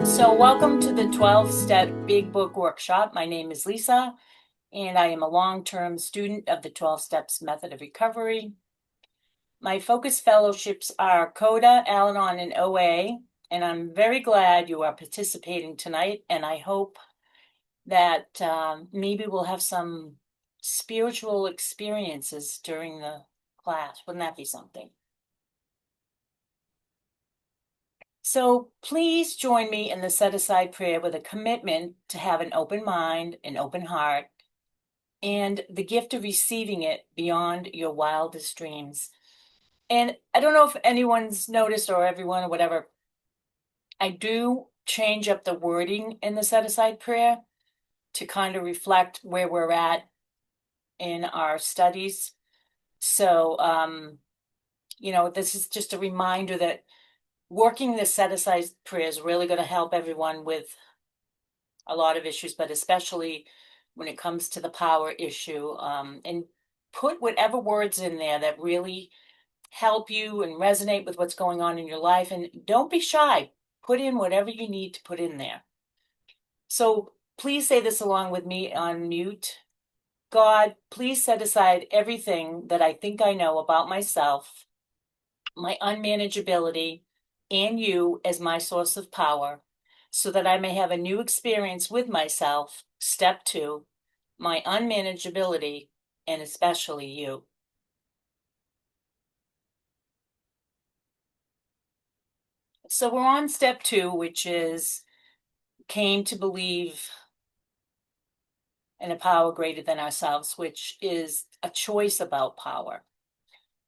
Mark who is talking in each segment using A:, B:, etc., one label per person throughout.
A: So welcome to the 12-step Big Book Workshop. My name is Lisa, and I am a long-term student of the 12 Steps Method of Recovery. My focus fellowships are CODA, Al-Anon, and OA, and I'm very glad you are participating tonight, and I hope that maybe we'll have some spiritual experiences during the class. Wouldn't that be something? So please join me in the set-aside prayer with a commitment to have an open mind, an open heart, and the gift of receiving it beyond your wildest dreams. And I don't know if anyone's noticed or everyone or whatever, I do change up the wording in the set-aside prayer to kind of reflect where we're at in our studies. So, this is just a reminder that working the set-aside prayer is really going to help everyone with a lot of issues, but especially when it comes to the power issue. And put whatever words in there that really help you and resonate with what's going on in your life. And don't be shy. Put in whatever you need to put in there. So please say this along with me on mute. God, please set aside everything that I think I know about myself, my unmanageability, and you as my source of power, so that I may have a new experience with myself. Step 2, my unmanageability, and especially you. So we're on step 2, which is came to believe in a power greater than ourselves, which is a choice about power.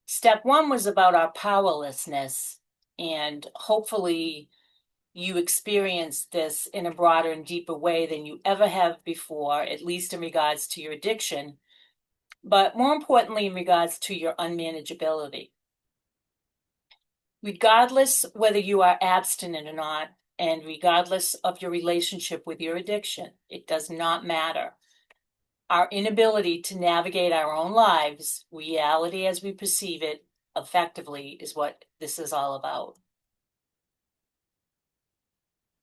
A: Step 1 was about our powerlessness, and hopefully you experience this in a broader and deeper way than you ever have before, at least in regards to your addiction, but more importantly, in regards to your unmanageability. Regardless whether you are abstinent or not, and regardless of your relationship with your addiction, it does not matter. Our inability to navigate our own lives, reality as we perceive it, effectively is what this is all about.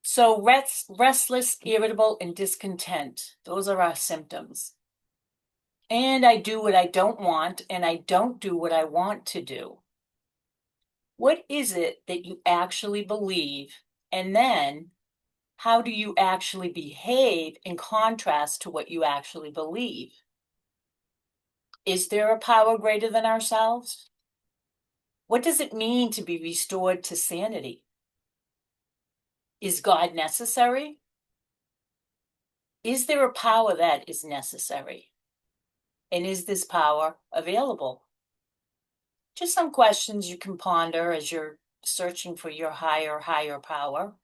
A: So restless, irritable, and discontent, those are our symptoms. And I do what I don't want, and I don't do what I want to do. What is it that you actually believe? And then how do you actually behave in contrast to what you actually believe? Is there a power greater than ourselves? What does it mean to be restored to sanity? Is God necessary? Is there a power that is necessary? And is this power available? Just some questions you can ponder as you're searching for your higher power.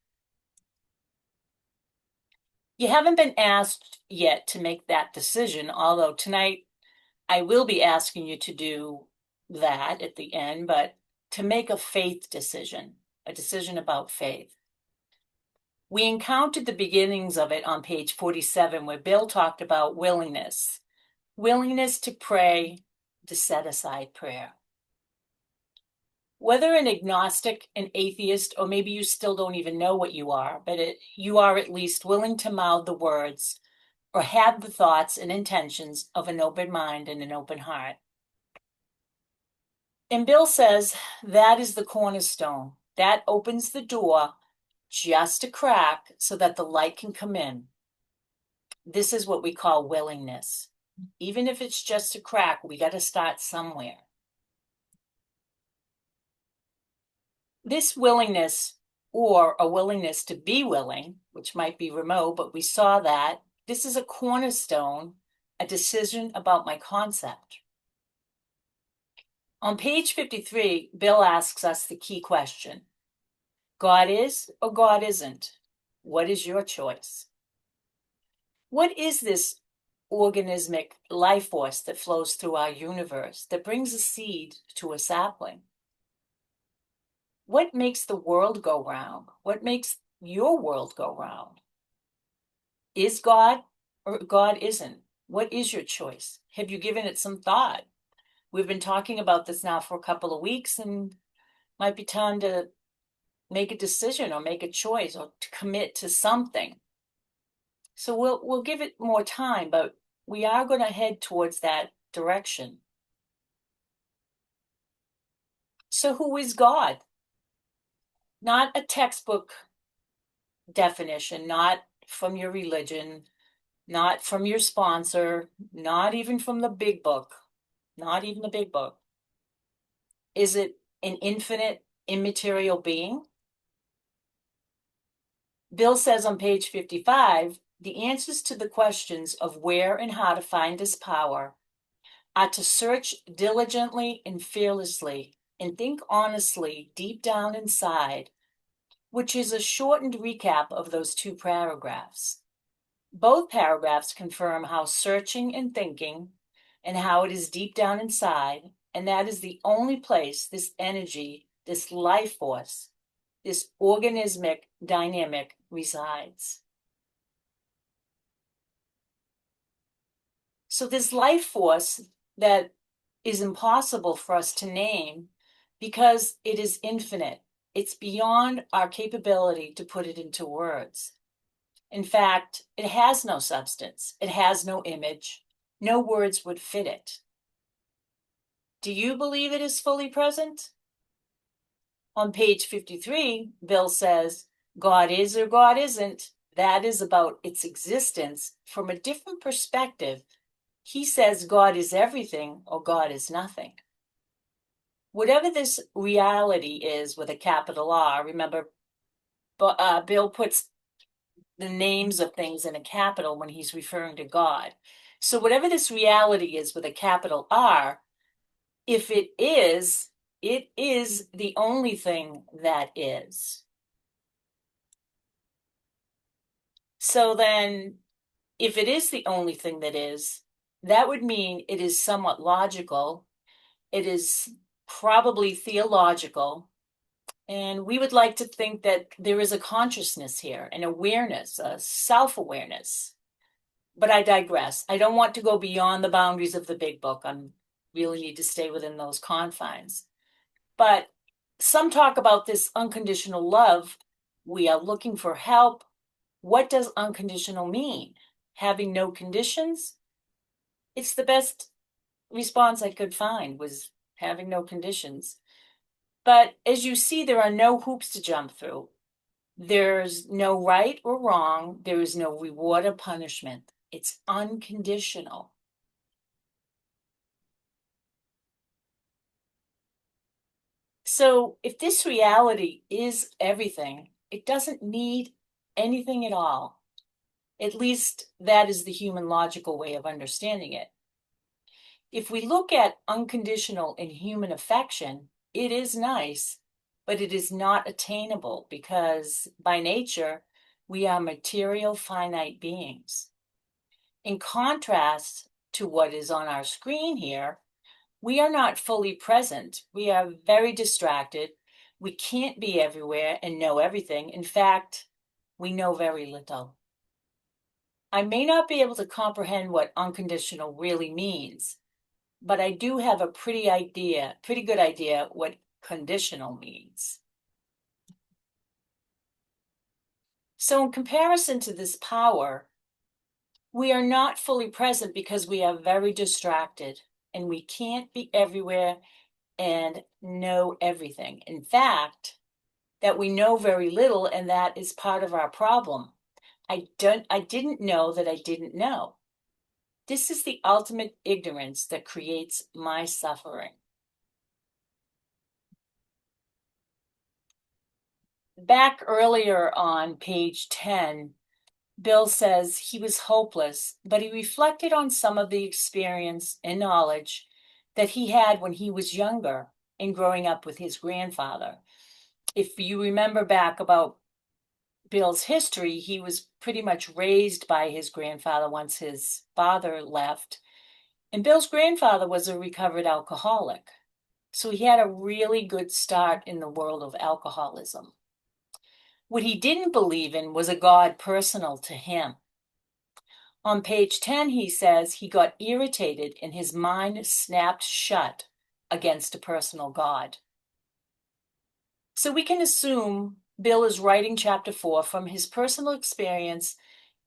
A: You haven't been asked yet to make that decision, although tonight I will be asking you to do that at the end, but to make a faith decision, a decision about faith. We encountered the beginnings of it on page 47, where Bill talked about willingness to pray, the set-aside prayer. Whether an agnostic, an atheist, or maybe you still don't even know what you are, but you are at least willing to mouth the words or have the thoughts and intentions of an open mind and an open heart. And Bill says that is the cornerstone. That opens the door just a crack so that the light can come in. This is what we call willingness. Even if it's just a crack, we got to start somewhere. This willingness, or a willingness to be willing, which might be remote, but we saw that this is a cornerstone, a decision about my concept. On page 53, Bill asks us the key question. God is or God isn't? What is your choice? What is this organismic life force that flows through our universe that brings a seed to a sapling? What makes the world go round? What makes your world go round? Is God or God isn't? What is your choice? Have you given it some thought? We've been talking about this now for a couple of weeks, and might be time to make a decision or make a choice or to commit to something. So we'll give it more time, but we are going to head towards that direction. So who is God? Not a textbook definition, not from your religion, not from your sponsor, not even from the big book, not even the big book. Is it an infinite, immaterial being? Bill says on page 55, the answers to the questions of where and how to find this power are to search diligently and fearlessly and think honestly deep down inside, which is a shortened recap of those two paragraphs. Both paragraphs confirm how searching and thinking and how it is deep down inside, and that is the only place this energy, this life force, this organismic dynamic resides. So this life force that is impossible for us to name because it is infinite. It's beyond our capability to put it into words. In fact, it has no substance. It has no image. No words would fit it. Do you believe it is fully present? On page 53, Bill says, God is or God isn't. That is about its existence from a different perspective. He says God is everything or God is nothing. Whatever this reality is with a capital R, remember, Bill puts the names of things in a capital when he's referring to God. So whatever this reality is with a capital R, if it is the only thing that is. So then, if it is the only thing that is, that would mean it is somewhat logical. It is probably theological. And we would like to think that there is a consciousness here, an awareness, a self-awareness. But I digress. I don't want to go beyond the boundaries of the big book. I really need to stay within those confines. But some talk about this unconditional love. We are looking for help. What does unconditional mean? Having no conditions? It's the best response I could find was having no conditions. But as you see, there are no hoops to jump through. There's no right or wrong. There is no reward or punishment. It's unconditional. So if this reality is everything, it doesn't need anything at all. At least that is the human logical way of understanding it. If we look at unconditional and human affection, it is nice, but it is not attainable because by nature, we are material finite beings. In contrast to what is on our screen here, we are not fully present. We are very distracted. We can't be everywhere and know everything. In fact, we know very little. I may not be able to comprehend what unconditional really means, but I do have a pretty good idea what conditional means. So in comparison to this power, we are not fully present because we are very distracted and we can't be everywhere and know everything. In fact, that we know very little, and that is part of our problem. I didn't know that I didn't know. This is the ultimate ignorance that creates my suffering. Back earlier on page 10, Bill says he was hopeless, but he reflected on some of the experience and knowledge that he had when he was younger and growing up with his grandfather. If you remember back about Bill's history, he was pretty much raised by his grandfather once his father left. And Bill's grandfather was a recovered alcoholic. So he had a really good start in the world of alcoholism. What he didn't believe in was a God personal to him. On page 10, he says he got irritated and his mind snapped shut against a personal God. So we can assume Bill is writing chapter 4 from his personal experience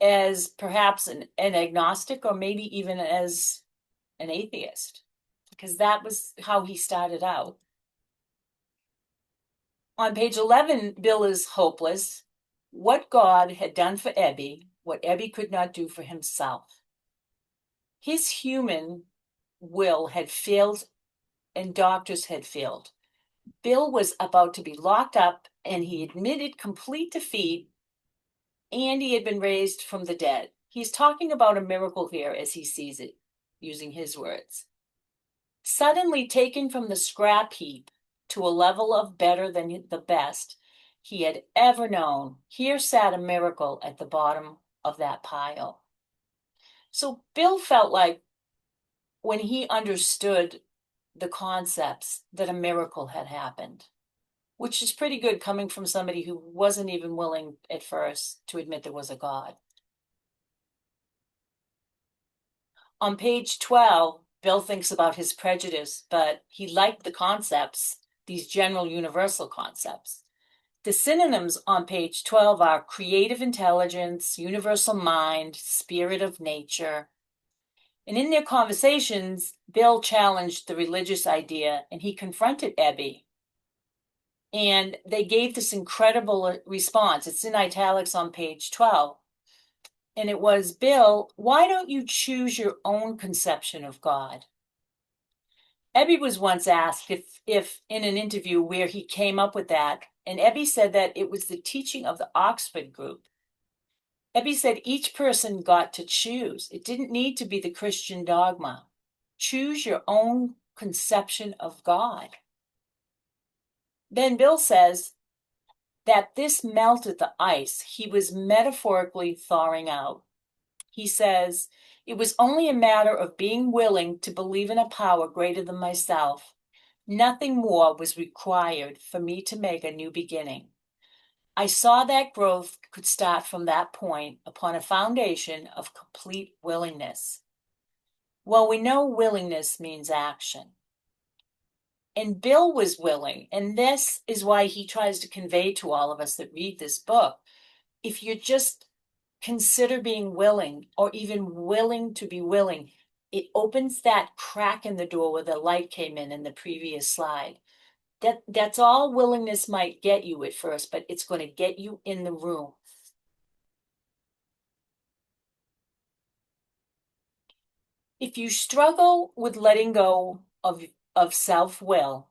A: as perhaps an agnostic or maybe even as an atheist, because that was how he started out. On page 11, Bill is hopeless. What God had done for Ebby, what Ebby could not do for himself. His human will had failed and doctors had failed. Bill was about to be locked up and he admitted complete defeat, and he had been raised from the dead. He's talking about a miracle here as he sees it, using his words. Suddenly taken from the scrap heap to a level of better than the best he had ever known, here sat a miracle at the bottom of that pile. So Bill felt like when he understood the concepts that a miracle had happened, which is pretty good coming from somebody who wasn't even willing at first to admit there was a God. On page 12, Bill thinks about his prejudice, but he liked the concepts, these general universal concepts. The synonyms on page 12 are creative intelligence, universal mind, spirit of nature. And in their conversations, Bill challenged the religious idea and he confronted Ebby. And they gave this incredible response. It's in italics on page 12. And it was, Bill, why don't you choose your own conception of God? Ebby was once asked if in an interview where he came up with that, and Ebby said that it was the teaching of the Oxford group. Ebby said each person got to choose. It didn't need to be the Christian dogma. Choose your own conception of God. Then Bill says that this melted the ice he was metaphorically thawing out. He says, it was only a matter of being willing to believe in a power greater than myself. Nothing more was required for me to make a new beginning. I saw that growth could start from that point upon a foundation of complete willingness. Well, we know willingness means action. And Bill was willing, and this is why he tries to convey to all of us that read this book. If you just consider being willing, or even willing to be willing, it opens that crack in the door where the light came in the previous slide. That's all willingness might get you at first, but it's going to get you in the room. If you struggle with letting go of self-will,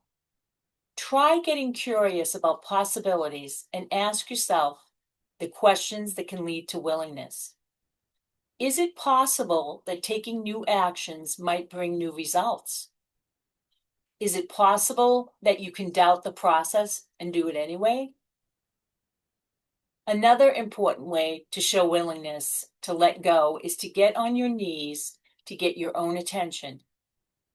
A: try getting curious about possibilities and ask yourself the questions that can lead to willingness. Is it possible that taking new actions might bring new results? Is it possible that you can doubt the process and do it anyway? Another important way to show willingness to let go is to get on your knees to get your own attention,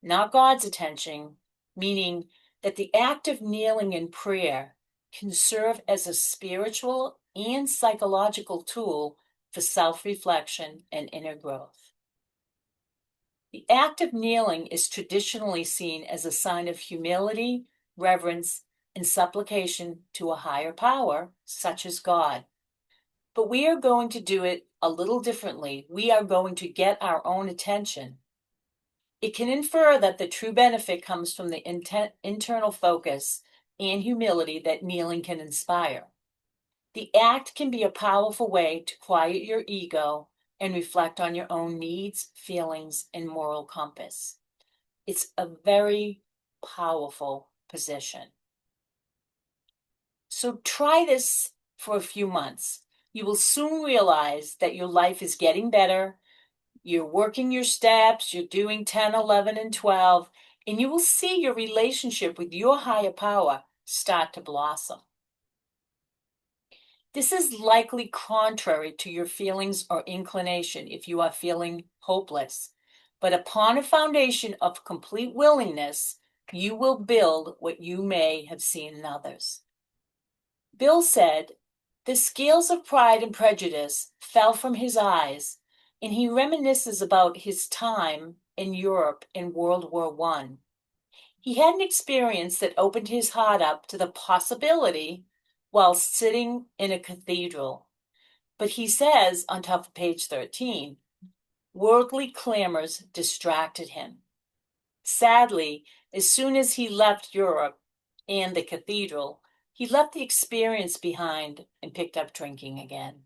A: not God's attention, meaning that the act of kneeling in prayer can serve as a spiritual and psychological tool for self-reflection and inner growth. The act of kneeling is traditionally seen as a sign of humility, reverence, and supplication to a higher power, such as God. But we are going to do it a little differently. We are going to get our own attention. It can infer that the true benefit comes from the internal focus and humility that kneeling can inspire. The act can be a powerful way to quiet your ego and reflect on your own needs, feelings, and moral compass. It's a very powerful position. So try this for a few months. You will soon realize that your life is getting better. You're working your steps, you're doing 10, 11, and 12, and you will see your relationship with your higher power start to blossom. This is likely contrary to your feelings or inclination if you are feeling hopeless. But upon a foundation of complete willingness, you will build what you may have seen in others. Bill said, the scales of pride and prejudice fell from his eyes, and he reminisces about his time in Europe in World War I. He had an experience that opened his heart up to the possibility while sitting in a cathedral. But he says on top of page 13, worldly clamors distracted him. Sadly, as soon as he left Europe and the cathedral, he left the experience behind and picked up drinking again.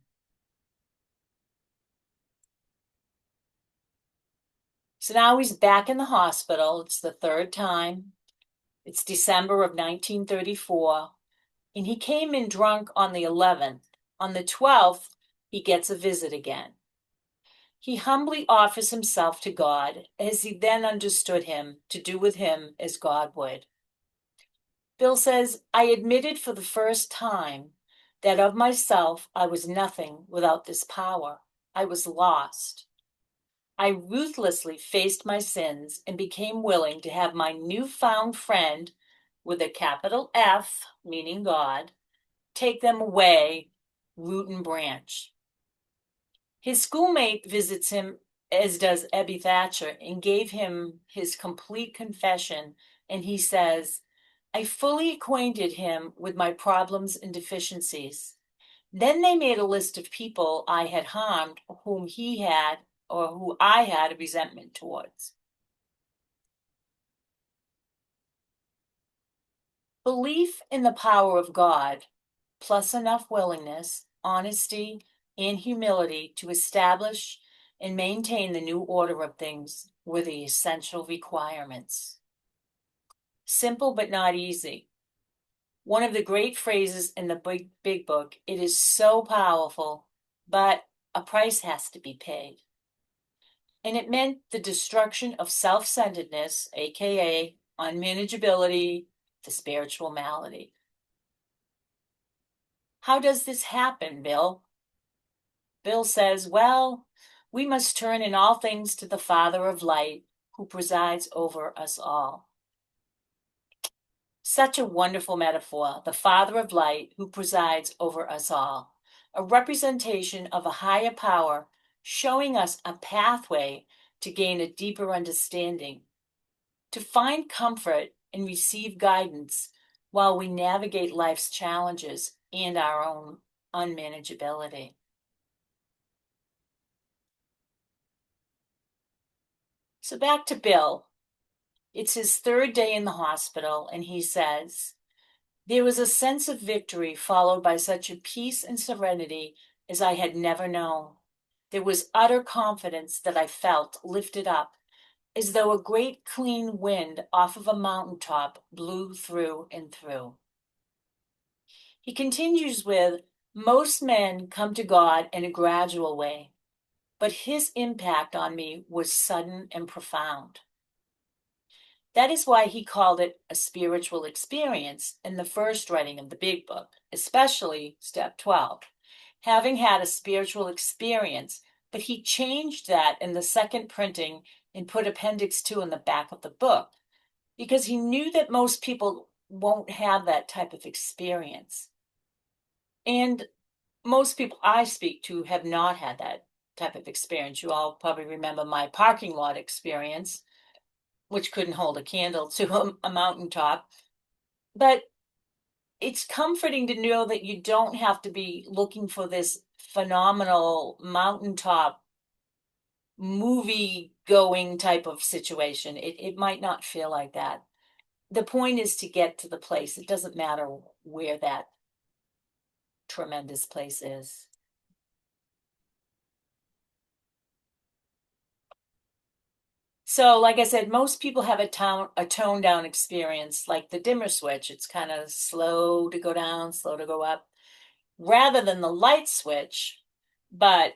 A: So now he's back in the hospital. It's the third time. It's December of 1934, and he came in drunk on the 11th. On the 12th, he gets a visit again. He humbly offers himself to God as he then understood him to do with him as God would. Bill says, I admitted for the first time that of myself I was nothing without this power. I was lost. I ruthlessly faced my sins and became willing to have my newfound friend, with a capital F, meaning God, take them away, root and branch. His schoolmate visits him, as does Ebby Thatcher, and gave him his complete confession, and he says, I fully acquainted him with my problems and deficiencies. Then they made a list of people I had harmed whom he had or who I had a resentment towards. Belief in the power of God, plus enough willingness, honesty, and humility to establish and maintain the new order of things were the essential requirements. Simple but not easy. One of the great phrases in the big book, it is so powerful, but a price has to be paid. And it meant the destruction of self-centeredness, aka unmanageability, the spiritual malady. How does this happen, Bill? Bill says, well, we must turn in all things to the Father of light, who presides over us all. Such a wonderful metaphor, the Father of light, who presides over us all. A representation of a higher power showing us a pathway to gain a deeper understanding, to find comfort and receive guidance while we navigate life's challenges and our own unmanageability. So back to Bill. It's his third day in the hospital, and he says, there was a sense of victory followed by such a peace and serenity as I had never known. There was utter confidence that I felt lifted up, as though a great clean wind off of a mountaintop blew through and through. He continues with, most men come to God in a gradual way, but his impact on me was sudden and profound. That is why he called it a spiritual experience in the first writing of the big book, especially step 12, having had a spiritual experience, but he changed that in the second printing and put appendix 2 in the back of the book because he knew that most people won't have that type of experience. And most people I speak to have not had that type of experience. You all probably remember my parking lot experience, which couldn't hold a candle to a mountaintop. But it's comforting to know that you don't have to be looking for this phenomenal mountaintop movie going type of situation. It might not feel like that. The point is to get to the place. It doesn't matter where that tremendous place is. So, like I said, most people have a toned down experience, like the dimmer switch. It's kind of slow to go down, slow to go up, rather than the light switch. But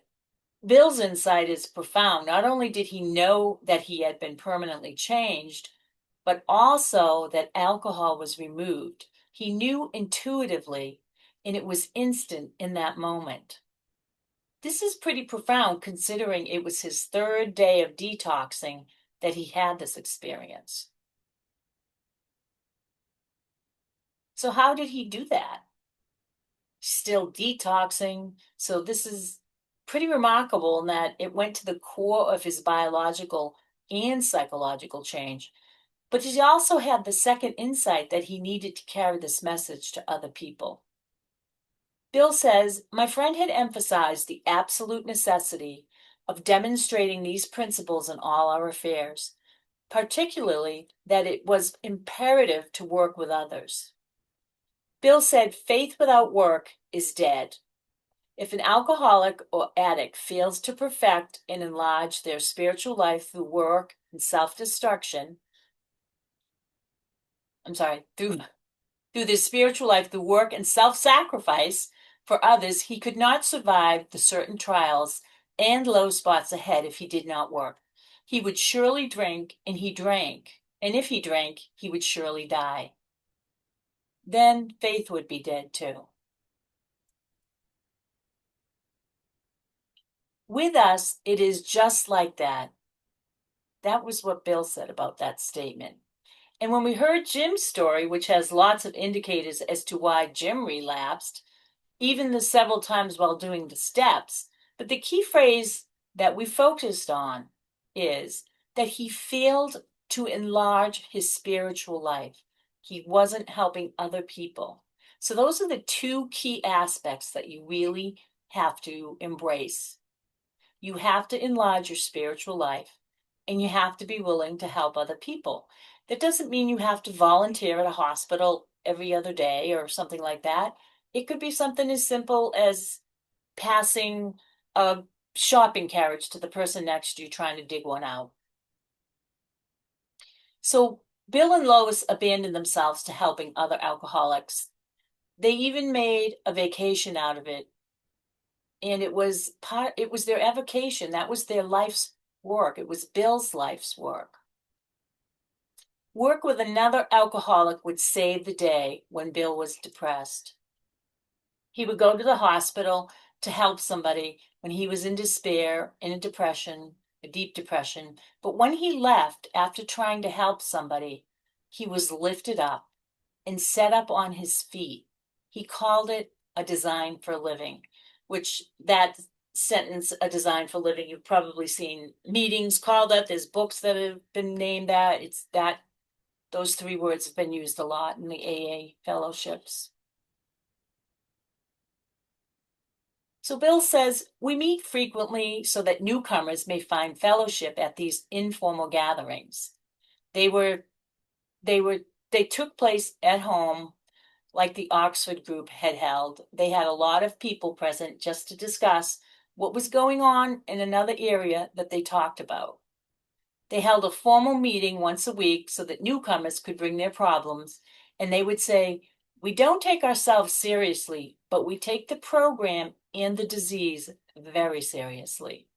A: Bill's insight is profound. Not only did he know that he had been permanently changed, but also that alcohol was removed. He knew intuitively, and it was instant in that moment. This is pretty profound considering it was his third day of detoxing that he had this experience. So how did he do that? Still detoxing. So this is pretty remarkable in that it went to the core of his biological and psychological change. But he also had the second insight that he needed to carry this message to other people. Bill says, my friend had emphasized the absolute necessity of demonstrating these principles in all our affairs, particularly that it was imperative to work with others. Bill said, faith without work is dead. If an alcoholic or addict fails to perfect and enlarge their spiritual life through work and self-destruction, through their spiritual life through work and self-sacrifice for others, he could not survive the certain trials and low spots ahead if he did not work. He would surely drink, and he drank, and if he drank, he would surely die. Then faith would be dead too. With us, it is just like that. That was what Bill said about that statement. And when we heard Jim's story, which has lots of indicators as to why Jim relapsed, even the several times while doing the steps, but the key phrase that we focused on is that he failed to enlarge his spiritual life. He wasn't helping other people. So those are the two key aspects that you really have to embrace. You have to enlarge your spiritual life, and you have to be willing to help other people. That doesn't mean you have to volunteer at a hospital every other day or something like that. It could be something as simple as passing a shopping carriage to the person next to you trying to dig one out. So Bill and Lois abandoned themselves to helping other alcoholics. They even made a vacation out of it. And it was their avocation. That was their life's work. It was Bill's life's work. Work with another alcoholic would save the day when Bill was depressed. He would go to the hospital to help somebody when he was in despair, in a depression, a deep depression. But when he left after trying to help somebody, he was lifted up and set up on his feet. He called it a design for living, which that sentence, a design for living, you've probably seen meetings called that. There's books that have been named that. It's that those three words have been used a lot in the AA fellowships. So Bill says, we meet frequently so that newcomers may find fellowship at these informal gatherings. They took place at home, like the Oxford group had held. They had a lot of people present just to discuss what was going on in another area that they talked about. They held a formal meeting once a week so that newcomers could bring their problems, and they would say, we don't take ourselves seriously, but we take the program and the disease very seriously.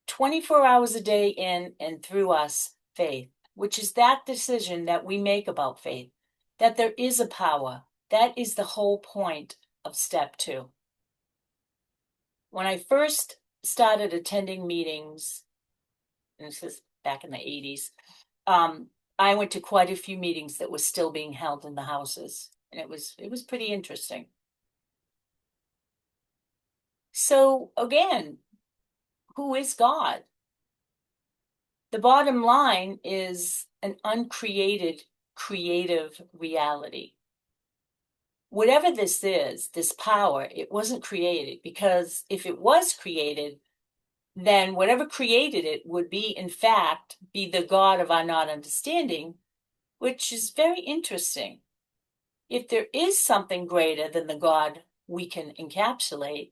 A: 24 hours a day in and through us, faith, which is that decision that we make about faith, that there is a power. That is the whole point of step 2. When I first started attending meetings, and this is back in the 80s, I went to quite a few meetings that were still being held in the houses, and it was pretty interesting. So again, who is God? The bottom line is an uncreated, creative reality. Whatever this is, this power, it wasn't created, because if it was created, then whatever created it would be, in fact, be the God of our not understanding, which is very interesting. If there is something greater than the God we can encapsulate,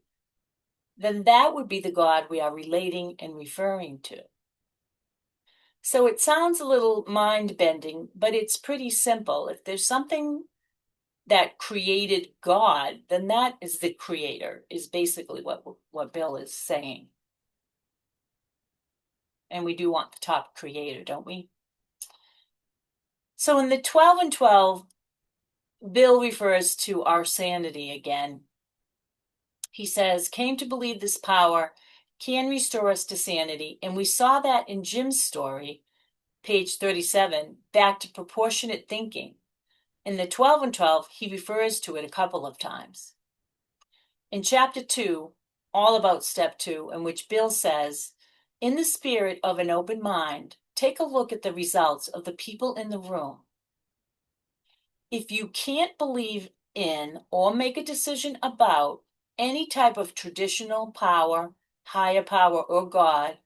A: then that would be the God we are relating and referring to. So it sounds a little mind-bending, but it's pretty simple. If there's something that created God, then that is the creator, is basically what Bill is saying. And we do want the top creator, don't we? So in the 12 and 12, Bill refers to our sanity again. He says, came to believe this power can restore us to sanity. And we saw that in Jim's story, page 37, back to proportionate thinking. In the 12 and 12, he refers to it a couple of times. In chapter 2, all about step 2, in which Bill says, in the spirit of an open mind, take a look at the results of the people in the room. If you can't believe in or make a decision about any type of traditional power, higher power, or God,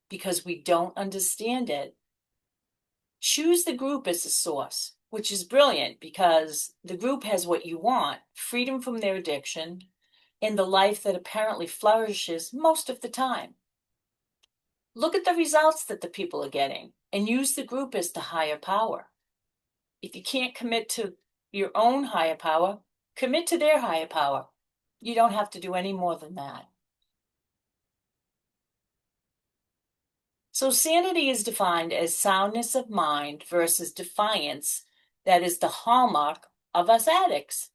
A: because we don't understand it, choose the group as a source, which is brilliant because the group has what you want, freedom from their addiction, and the life that apparently flourishes most of the time. Look at the results that the people are getting and use the group as the higher power. If you can't commit to your own higher power, commit to their higher power. You don't have to do any more than that. So sanity is defined as soundness of mind versus defiance that is the hallmark of us addicts.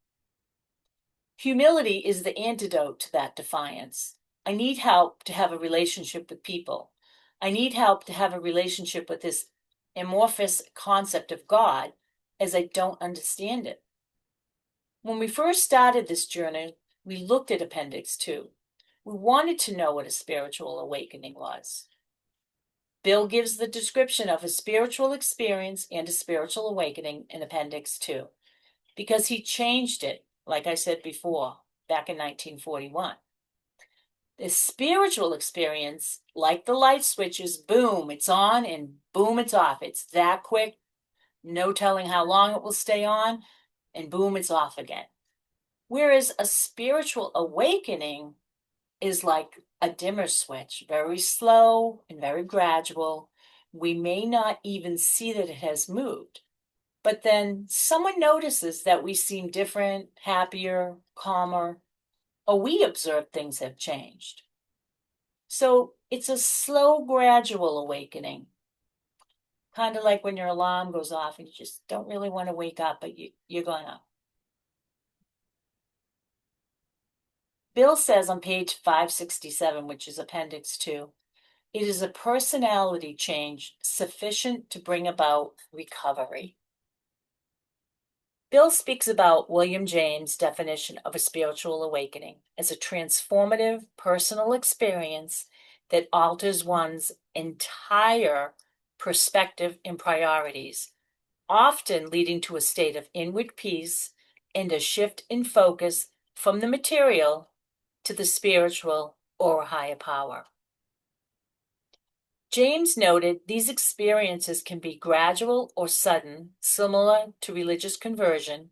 A: Humility is the antidote to that defiance. I need help to have a relationship with people. I need help to have a relationship with this amorphous concept of God, as I don't understand it. When we first started this journey, we looked at Appendix 2. We wanted to know what a spiritual awakening was. Bill gives the description of a spiritual experience and a spiritual awakening in Appendix 2, because he changed it, like I said before, back in 1941. The spiritual experience, like the light switches, boom, it's on and boom, it's off. It's that quick, no telling how long it will stay on, and boom, it's off again. Whereas a spiritual awakening is like a dimmer switch, very slow and very gradual. We may not even see that it has moved, but then someone notices that we seem different, happier, calmer, or we observe things have changed. So it's a slow, gradual awakening. Kind of like when your alarm goes off and you just don't really want to wake up, but you're gonna. Bill says on page 567, which is Appendix 2, it is a personality change sufficient to bring about recovery. Bill speaks about William James' definition of a spiritual awakening as a transformative personal experience that alters one's entire perspective and priorities, often leading to a state of inward peace and a shift in focus from the material to the spiritual or higher power. James noted these experiences can be gradual or sudden, similar to religious conversion,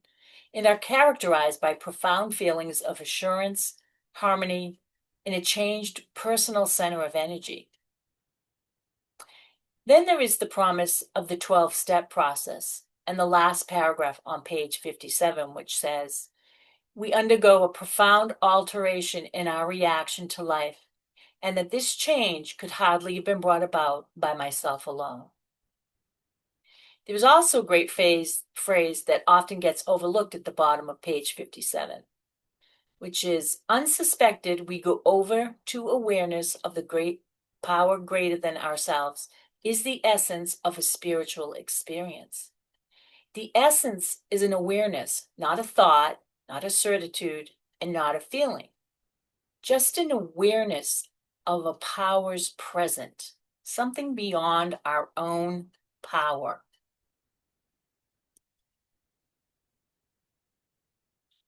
A: and are characterized by profound feelings of assurance, harmony, and a changed personal center of energy. Then there is the promise of the 12-step process, and the last paragraph on page 57, which says, we undergo a profound alteration in our reaction to life, and that this change could hardly have been brought about by myself alone. There's also a great phrase that often gets overlooked at the bottom of page 57, which is, unsuspected, we go over to awareness of the great power greater than ourselves is the essence of a spiritual experience. The essence is an awareness, not a thought, not a certitude, and not a feeling. Just an awareness of a powers present, something beyond our own power.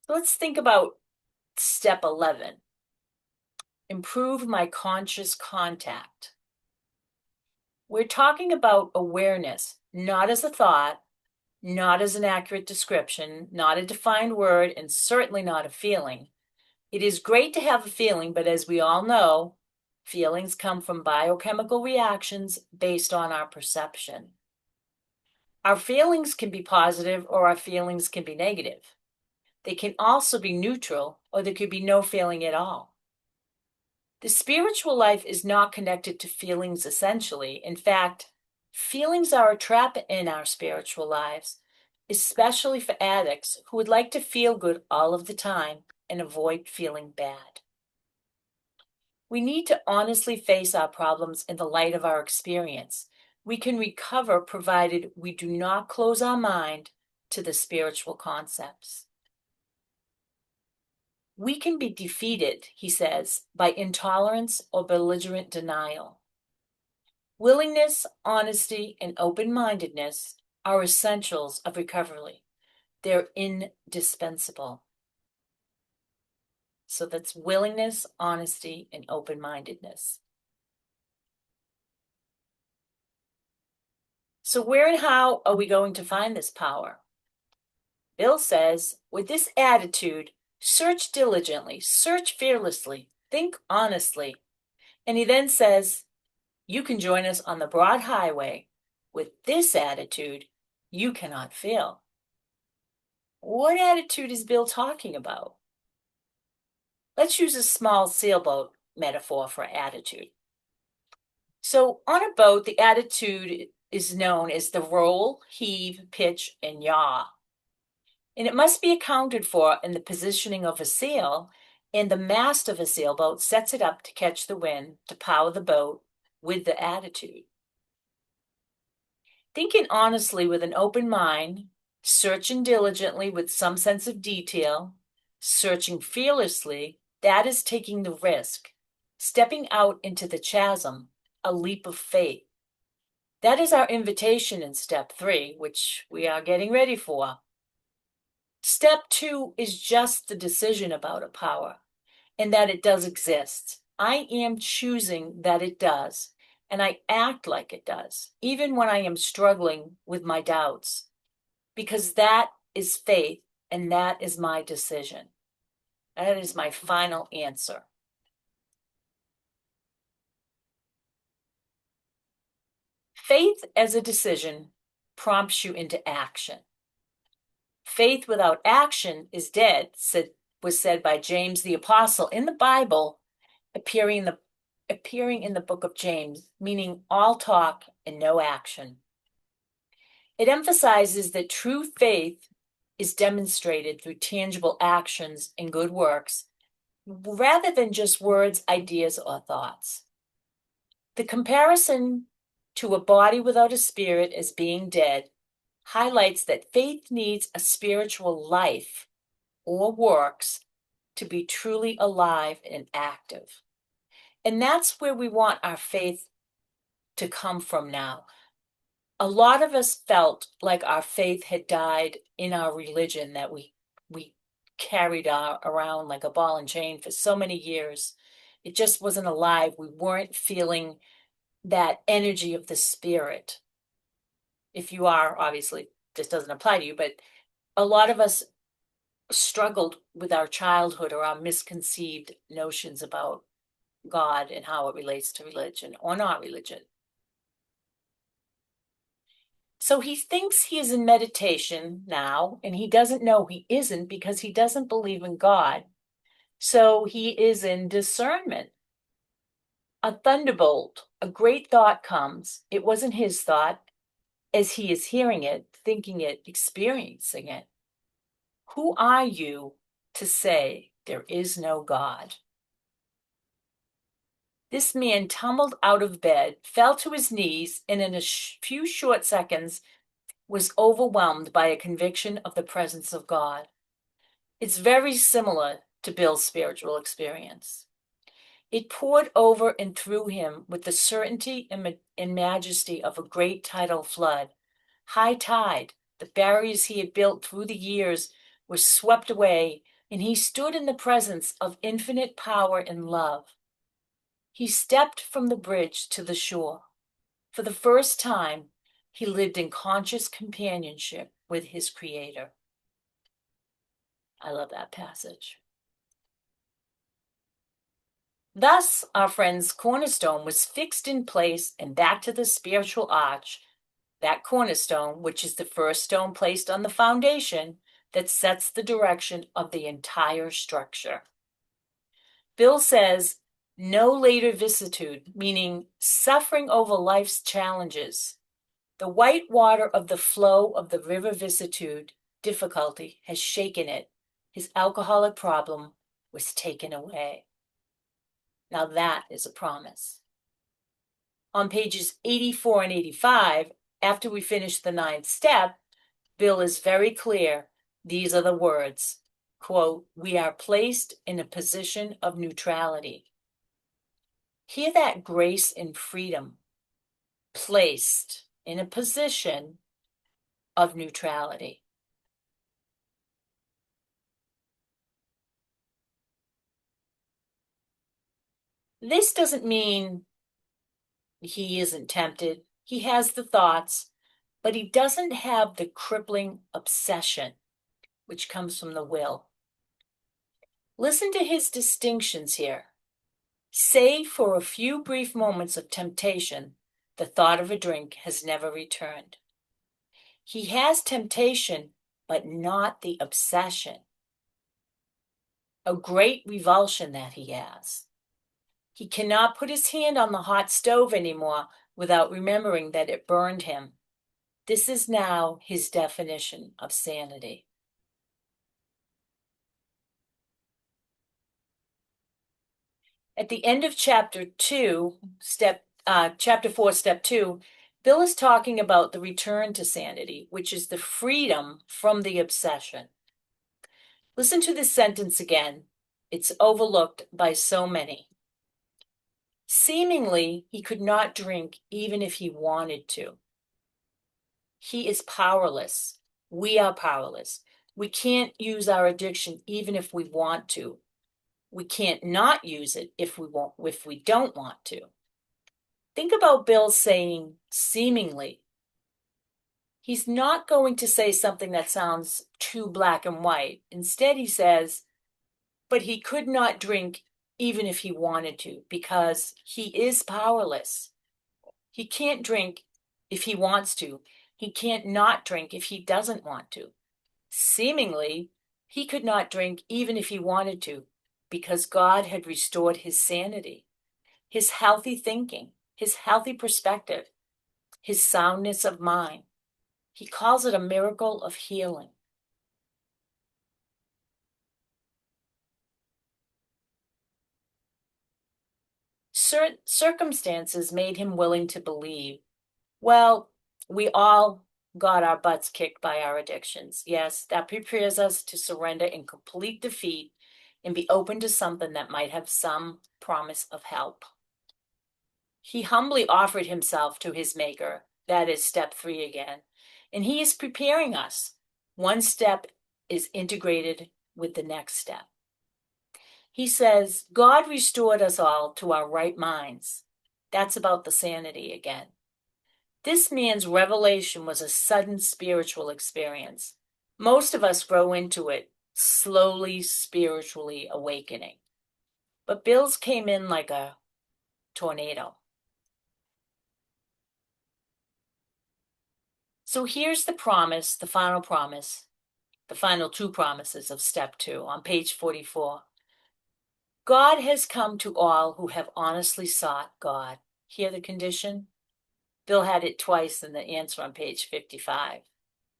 A: So let's think about step 11. Improve my conscious contact. We're talking about awareness, not as a thought, not as an accurate description, not a defined word, and certainly not a feeling. It is great to have a feeling, but as we all know, feelings come from biochemical reactions based on our perception. Our feelings can be positive or our feelings can be negative. They can also be neutral, or there could be no feeling at all. The spiritual life is not connected to feelings essentially. In fact, feelings are a trap in our spiritual lives, especially for addicts who would like to feel good all of the time and avoid feeling bad. We need to honestly face our problems in the light of our experience. We can recover provided we do not close our mind to the spiritual concepts. We can be defeated, he says, by intolerance or belligerent denial. Willingness, honesty, and open-mindedness are essentials of recovery. They're indispensable. So that's willingness, honesty, and open-mindedness. So where and how are we going to find this power? Bill says, with this attitude, search diligently, search fearlessly, think honestly. And he then says, you can join us on the broad highway. With this attitude, you cannot fail. What attitude is Bill talking about? Let's use a small sailboat metaphor for attitude. So on a boat, the attitude is known as the roll, heave, pitch, and yaw. And it must be accounted for in the positioning of a sail, and the mast of a sailboat sets it up to catch the wind, to power the boat with the attitude. Thinking honestly with an open mind, searching diligently with some sense of detail, searching fearlessly, that is taking the risk, stepping out into the chasm, a leap of faith. That is our invitation in step 3, which we are getting ready for. Step 2 is just the decision about a power and that it does exist. I am choosing that it does, and I act like it does, even when I am struggling with my doubts, because that is faith and that is my decision. That is my final answer. Faith as a decision prompts you into action. Faith without action is dead, was said by James the Apostle in the Bible, appearing in the book of James, meaning all talk and no action. It emphasizes that true faith is demonstrated through tangible actions and good works, rather than just words, ideas, or thoughts. The comparison to a body without a spirit as being dead highlights that faith needs a spiritual life or works to be truly alive and active. And that's where we want our faith to come from now. A lot of us felt like our faith had died in our religion that we carried around like a ball and chain for so many years. It just wasn't alive. We weren't feeling that energy of the spirit. If you are, obviously, this doesn't apply to you, but a lot of us struggled with our childhood or our misconceived notions about God and how it relates to religion or not religion. So he thinks he is in meditation now, and he doesn't know he isn't because he doesn't believe in God. So he is in discernment. A thunderbolt, a great thought comes. It wasn't his thought, as he is hearing it, thinking it, experiencing it. Who are you to say there is no God? This man tumbled out of bed, fell to his knees, and in a few short seconds was overwhelmed by a conviction of the presence of God. It's very similar to Bill's spiritual experience. It poured over and through him with the certainty and majesty of a great tidal flood. High tide, the barriers he had built through the years were swept away, and he stood in the presence of infinite power and love. He stepped from the bridge to the shore. For the first time, he lived in conscious companionship with his Creator. I love that passage. Thus, our friend's cornerstone was fixed in place and back to the spiritual arch, that cornerstone, which is the first stone placed on the foundation that sets the direction of the entire structure. Bill says, no later vicissitude, meaning suffering over life's challenges. The white water of the flow of the river vicissitude, difficulty, has shaken it. His alcoholic problem was taken away. Now that is a promise. On pages 84 and 85, after we finish the 9th step, Bill is very clear. These are the words, quote, we are placed in a position of neutrality. Hear that grace and freedom. placed in a position of neutrality. This doesn't mean he isn't tempted. He has the thoughts, but he doesn't have the crippling obsession, which comes from the will. Listen to his distinctions here. Save for a few brief moments of temptation, the thought of a drink has never returned. He has temptation, but not the obsession. A great revulsion that he has. He cannot put his hand on the hot stove anymore without remembering that it burned him. This is now his definition of sanity. At the end of chapter 4, step 2, Bill is talking about the return to sanity, which is the freedom from the obsession. Listen to this sentence again. It's overlooked by so many. Seemingly, he could not drink even if he wanted to. He is powerless. We are powerless. We can't use our addiction even if we want to. We can't not use it if we don't want to. Think about Bill saying seemingly. He's not going to say something that sounds too black and white. Instead, he says, but he could not drink even if he wanted to, because he is powerless. He can't drink if he wants to. He can't not drink if he doesn't want to. Seemingly, he could not drink even if he wanted to, because God had restored his sanity, his healthy thinking, his healthy perspective, his soundness of mind. He calls it a miracle of healing. Circumstances made him willing to believe. Well, we all got our butts kicked by our addictions. Yes, that prepares us to surrender in complete defeat and be open to something that might have some promise of help. He humbly offered himself to his maker. That is step 3 again. And he is preparing us. One step is integrated with the next step. He says, God restored us all to our right minds. That's about the sanity again. This man's revelation was a sudden spiritual experience. Most of us grow into it, slowly spiritually awakening. But Bill's came in like a tornado. So here's the promise, the final promise, the final 2 promises of step 2 on page 44. God has come to all who have honestly sought God. Hear the condition? Bill had it twice in the answer on page 55.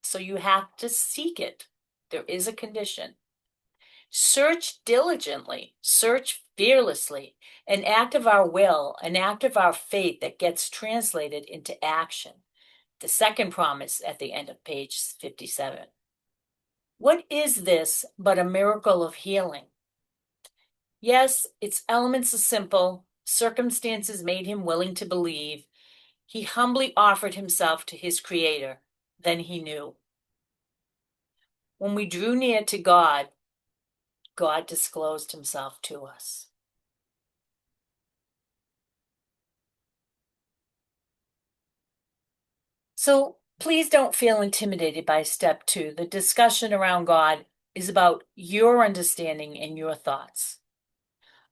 A: So you have to seek it. There is a condition. Search diligently, search fearlessly, an act of our will, an act of our faith that gets translated into action. The second promise at the end of page 57. What is this but a miracle of healing? Yes, its elements are simple. Circumstances made him willing to believe. He humbly offered himself to his Creator. Then he knew. When we drew near to God, God disclosed himself to us. So please don't feel intimidated by step 2. The discussion around God is about your understanding and your thoughts.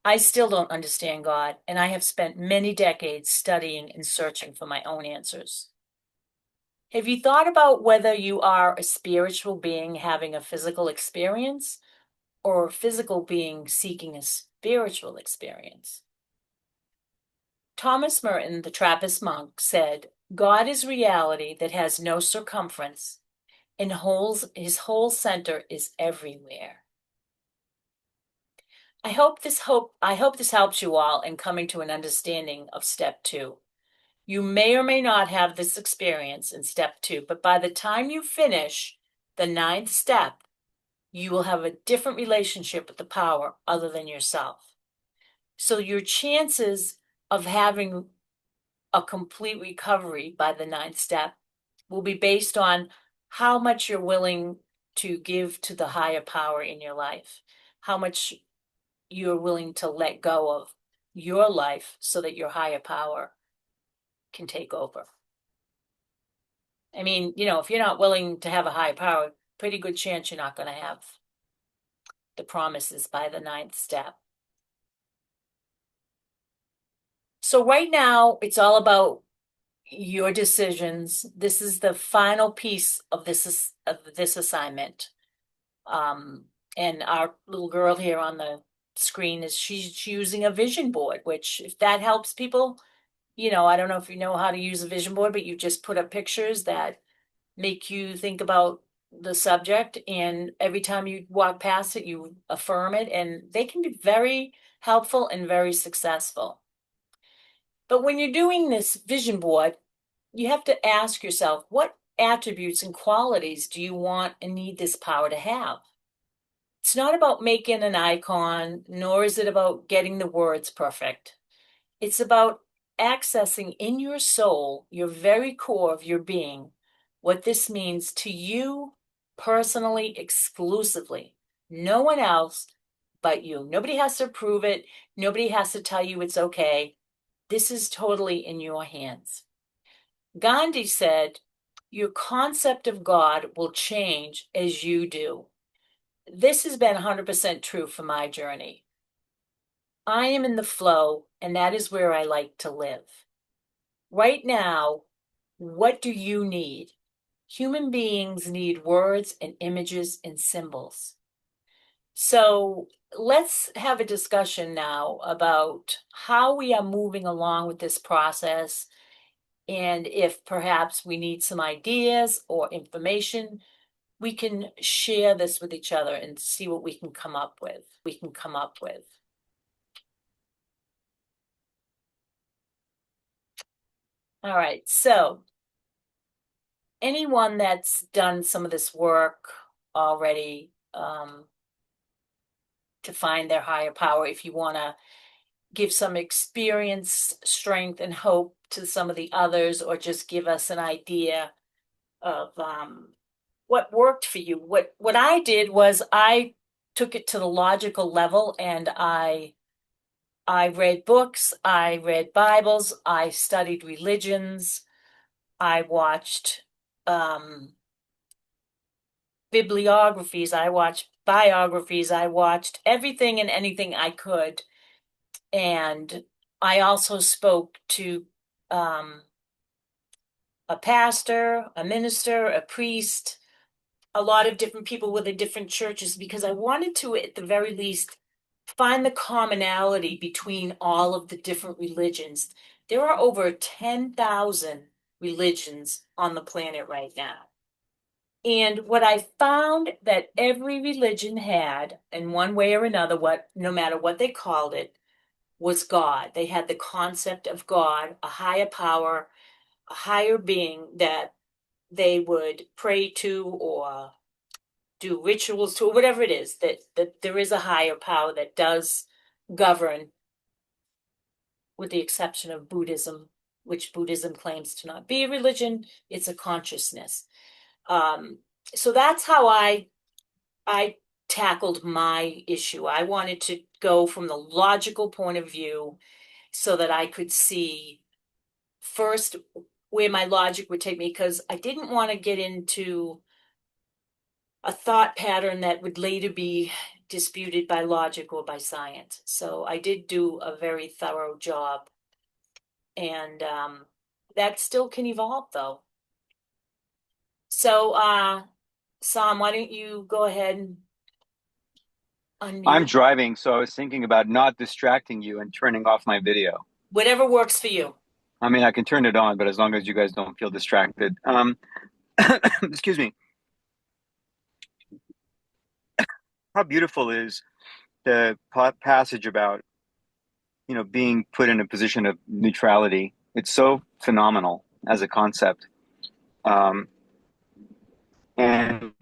A: I still don't understand God, and I have spent many decades studying and searching for my own answers. Have you thought about whether you are a spiritual being having a physical experience or a physical being seeking a spiritual experience? Thomas Merton, the Trappist monk, said, God is reality that has no circumference, and his whole center is everywhere. I hope this helps you all in coming to an understanding of step 2. You may or may not have this experience in step 2, but by the time you finish the 9th step, you will have a different relationship with the power other than yourself. So your chances of having a complete recovery by the ninth step will be based on how much you're willing to give to the higher power in your life, how much you're willing to let go of your life so that your higher power can take over. I mean, if you're not willing to have a higher power, pretty good chance you're not going to have the promises by the ninth step. So right now, it's all about your decisions. This is the final piece of this assignment. And our little girl here on the screen she's using a vision board, which if that helps people, I don't know if you know how to use a vision board, but you just put up pictures that make you think about the subject, and every time you walk past it, you affirm it, and they can be very helpful and very successful. But when you're doing this vision board, you have to ask yourself, what attributes and qualities do you want and need this power to have? It's not about making an icon, nor is it about getting the words perfect. It's about accessing in your soul, your very core of your being, what this means to you personally, exclusively. No one else but you. Nobody has to prove it. Nobody has to tell you it's okay. This is totally in your hands. Gandhi said, your concept of God will change as you do. This has been 100% true for my journey. I am in the flow, and that is where I like to live. Right now, what do you need? Human beings need words and images and symbols. So let's have a discussion now about how we are moving along with this process, and if perhaps we need some ideas or information, we can share this with each other and see what we can come up with. All right, so anyone that's done some of this work already, to find their higher power, if you want to give some experience, strength, and hope to some of the others, or just give us an idea of what worked for you. What I did was I took it to the logical level, and I read books, I read Bibles, I studied religions, I watched bibliographies, I watched biographies, I watched everything and anything I could. And I also spoke to a pastor, a minister, a priest, a lot of different people within different churches, because I wanted to, at the very least, find the commonality between all of the different religions. There are over 10,000 religions on the planet right now. And what I found that every religion had, in one way or another, no matter what they called it, was God. They had the concept of God, a higher power, a higher being that they would pray to or do rituals to, or whatever it is, that there is a higher power that does govern, with the exception of Buddhism, which Buddhism claims to not be a religion, it's a consciousness. So that's how I tackled my issue. I wanted to go from the logical point of view so that I could see first where my logic would take me, because I didn't want to get into a thought pattern that would later be disputed by logic or by science. So I did do a very thorough job, and that still can evolve though. So, Sam, why don't you go ahead and
B: I'm
A: unmute?
B: driving, so I was thinking about not distracting you and turning off my video.
A: Whatever works for you.
B: I mean, I can turn it on, but as long as you guys don't feel distracted. Excuse me. How beautiful is the passage about, being put in a position of neutrality? It's so phenomenal as a concept. Um, and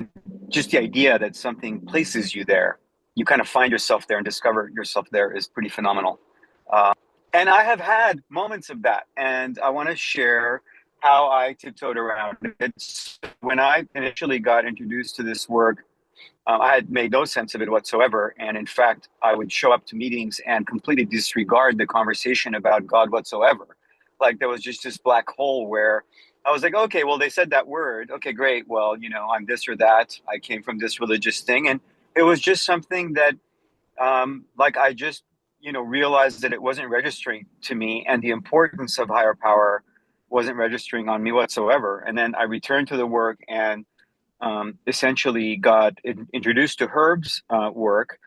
B: just the idea that something places you there, you kind of find yourself there and discover yourself there is pretty phenomenal. And I have had moments of that, and I want to share how I tiptoed around it. When I initially got introduced to this work, I had made no sense of it whatsoever. And in fact, I would show up to meetings and completely disregard the conversation about God whatsoever. Like there was just this black hole where I was like, okay, well, they said that word. Okay, great. Well, I'm this or that. I came from this religious thing. And it was just something that, like, I just, realized that it wasn't registering to me, and the importance of higher power wasn't registering on me whatsoever. And then I returned to the work and essentially got introduced to Herb's work.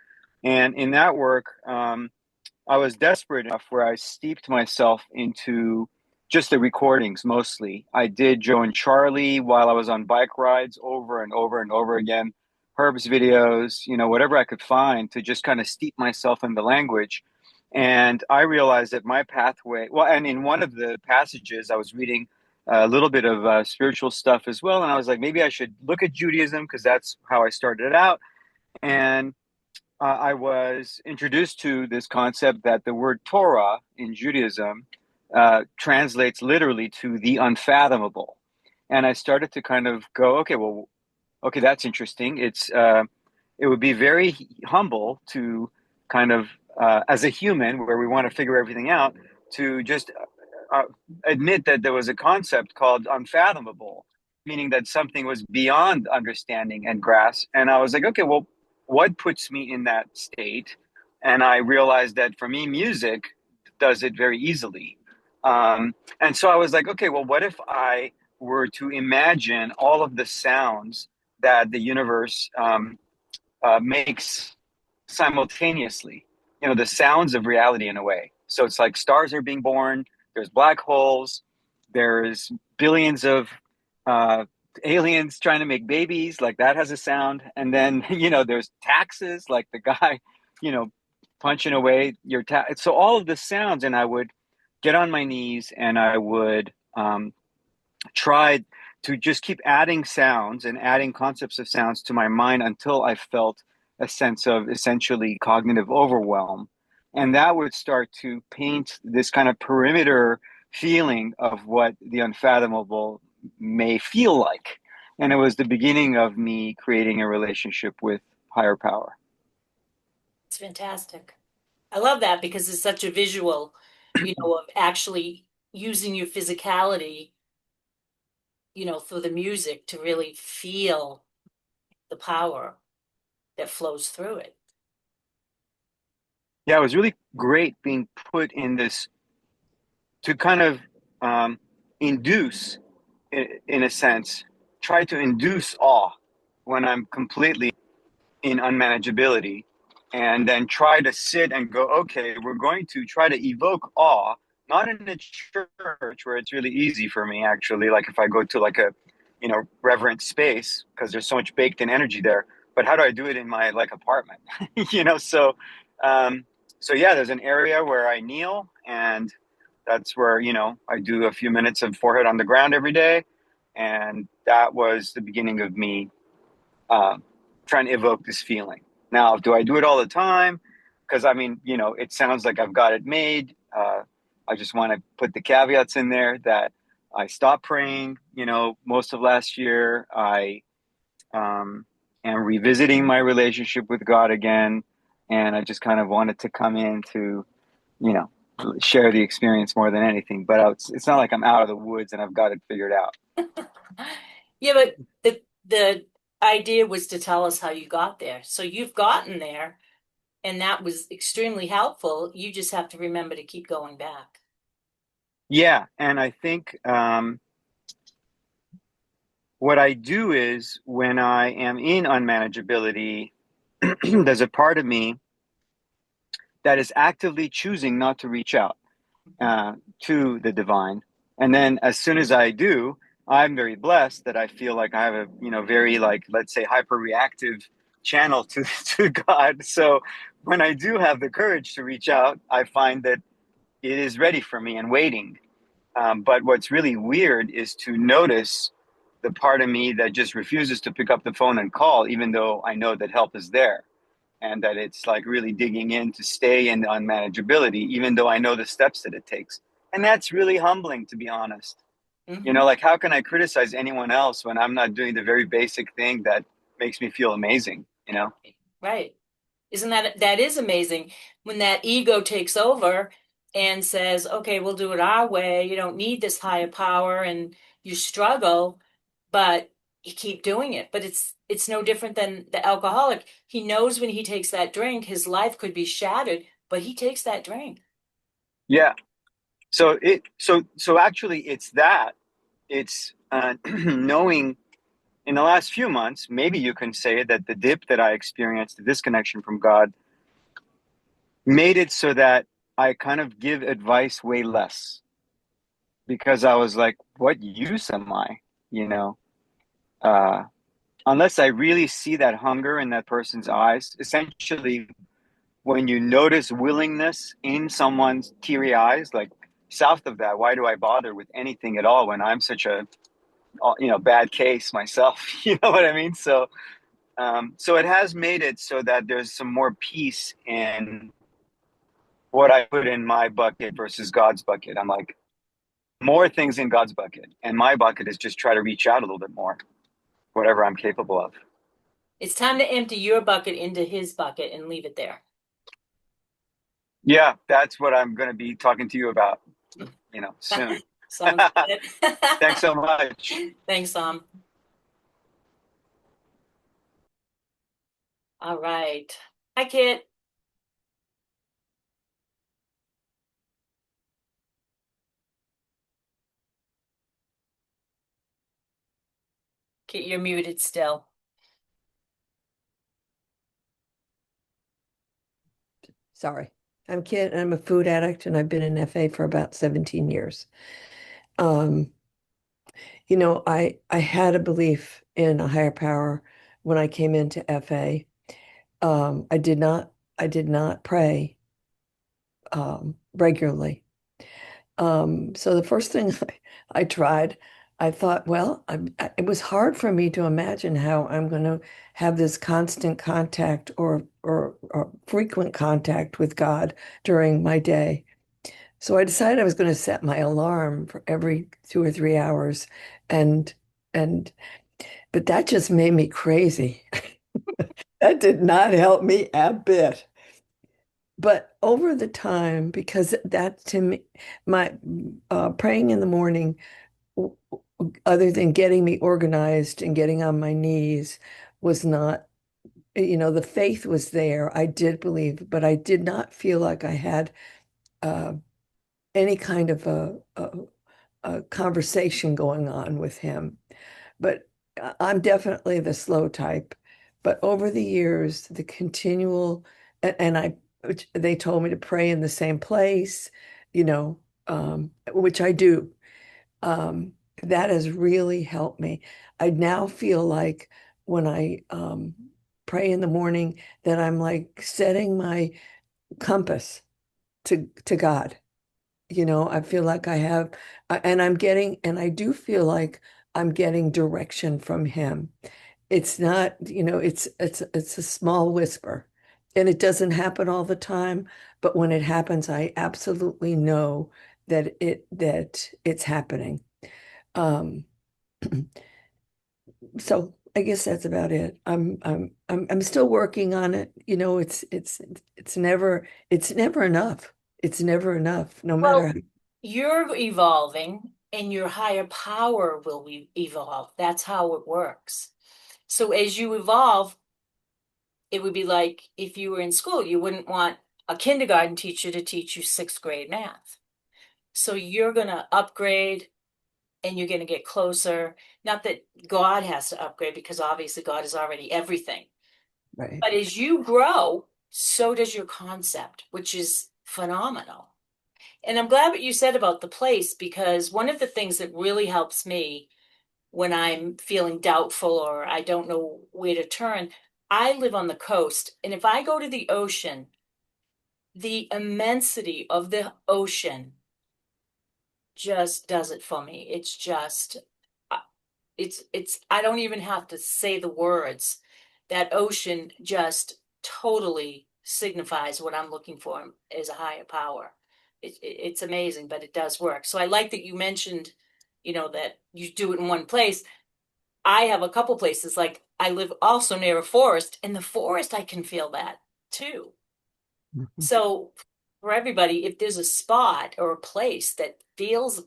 B: And in that work, I was desperate enough where I steeped myself into just the recordings mostly. I did Joe and Charlie while I was on bike rides over and over and over again, Herb's videos, whatever I could find to just kind of steep myself in the language. And I realized that my pathway, well, and in one of the passages, I was reading a little bit of spiritual stuff as well. And I was like, maybe I should look at Judaism because that's how I started out. And I was introduced to this concept that the word Torah in Judaism translates literally to the unfathomable. And I started to kind of go, okay, well, okay, that's interesting. It would be very humble to kind of, as a human, where we want to figure everything out, to just uh, admit that there was a concept called unfathomable, meaning that something was beyond understanding and grasp. And I was like, okay, well, what puts me in that state? And I realized that for me, music does it very easily. And so I was like, okay, well, what if I were to imagine all of the sounds that the universe makes simultaneously, the sounds of reality in a way. So it's like stars are being born, there's black holes, there's billions of uh, aliens trying to make babies, like that has a sound. And then, there's taxes, like the guy, you know, punching away your tax. So all of the sounds, and I would get on my knees and I would try to just keep adding sounds and adding concepts of sounds to my mind until I felt a sense of essentially cognitive overwhelm. And that would start to paint this kind of perimeter feeling of what the unfathomable may feel like. And it was the beginning of me creating a relationship with higher power.
A: It's fantastic. I love that because it's such a visual, of actually using your physicality, through the music to really feel the power that flows through it.
B: Yeah, it was really great being put in this to kind of um, induce in a sense, try to induce awe when I'm completely in unmanageability, and then try to sit and go, okay, we're going to try to evoke awe, not in a church where it's really easy for me, actually, like if I go to like a, reverent space, because there's so much baked in energy there. But how do I do it in my like apartment? So, um, so yeah, there's an area where I kneel, and that's where, I do a few minutes of forehead on the ground every day. And that was the beginning of me uh, trying to evoke this feeling. Now, do I do it all the time? Because I mean, it sounds like I've got it made. I just want to put the caveats in there that I stopped praying, most of last year. I um, am revisiting my relationship with God again. And I just kind of wanted to come in to, you know, share the experience more than anything. But it's not like I'm out of the woods and I've got it figured out.
A: Yeah, but the idea was to tell us how you got there. So you've gotten there, and that was extremely helpful. You just have to remember to keep going back.
B: Yeah. And I think what I do is when I am in unmanageability, there's a part of me that is actively choosing not to reach out uh, to the divine. And then as soon as I do, I'm very blessed that I feel like I have a, very like, let's say, hyper reactive channel to, to God. So when I do have the courage to reach out, I find that it is ready for me and waiting. But what's really weird is to notice the part of me that just refuses to pick up the phone and call, even though I know that help is there. and that it's like really digging in to stay in unmanageability, even though I know the steps that it takes. And that's really humbling, to be honest. You know,
A: Hmm.
B: like how can I criticize anyone else when I'm not doing the very basic thing that makes me feel amazing, you know?
A: Right. Isn't that is amazing when that ego takes over and says, okay, we'll do it our way. You don't need this higher power and you struggle, but you keep doing it. But it's no different than the alcoholic. He knows when he takes that drink, his life could be shattered, but he takes that drink.
B: Yeah. So actually it's that. It's knowing in the last few months, maybe you can say that the dip that I experienced, the disconnection from God, made it so that I kind of give advice way less because I was like, what use am I? You know, uh, unless I really see that hunger in that person's eyes, essentially, when you notice willingness in someone's teary eyes, like south of that, why do I bother with anything at all when I'm such a, bad case myself? You know what I mean? So it has made it so that there's some more peace in what I put in my bucket versus God's bucket. I'm like, more things in God's bucket. And my bucket is just try to reach out a little bit more, whatever I'm capable of.
A: It's time to empty your bucket into his bucket and leave it there.
B: Yeah, that's what I'm going to be talking to you about, soon.
A: Sounds good.
B: Thanks so much.
A: Thanks, All right. Hi, Kit. Kit, you're muted still.
C: Sorry. I'm Kit, and I'm a food addict, and I've been in FA for about 17 years. Um, I had a belief in a higher power when I came into FA. I did not pray regularly. So the first thing I tried, I thought, well, it was hard for me to imagine how I'm going to have this constant contact or frequent contact with God during my day. So I decided I was going to set my alarm for every 2 or 3 hours, and and but that just made me crazy. That did not help me a bit. But over the time, because that to me, my praying in the morning, other than getting me organized and getting on my knees, was not, the faith was there. I did believe, but I did not feel like I had uh, any kind of a conversation going on with him. But I'm definitely the slow type. But over the years, the continual, and they told me to pray in the same place, which I do. Um, that has really helped me. I now feel like when I pray in the morning that I'm like setting my compass to God. I feel like I have, and I do feel like I'm getting direction from him. It's not, it's a small whisper, and it doesn't happen all the time, but when it happens, I absolutely know that it's happening. Um, so I guess that's about it. I'm still working on it. It's never enough. It's never enough, no matter
A: Well,
C: how.
A: you're evolving and your higher power will evolve. That's how it works. So as you evolve, it would be like if you were in school, you wouldn't want a kindergarten teacher to teach you sixth grade math. So you're going to upgrade and you're going to get closer. Not that God has to upgrade because obviously God is already everything.
C: Right.
A: But as you grow, so does your concept, which is phenomenal. And I'm glad what you said about the place because one of the things that really helps me when I'm feeling doubtful or I don't know where to turn, I live on the coast. And if I go to the ocean, the immensity of the ocean just does it for me. It's just, uh, I don't even have to say the words. That ocean just totally signifies what I'm looking for as a higher power. It's amazing, but it does work. So I like that you mentioned, that you do it in one place. I have a couple places, like I live also near a forest. In the forest, I can feel that too.
C: Mhm.
A: So for everybody, if there's a spot or a place that feels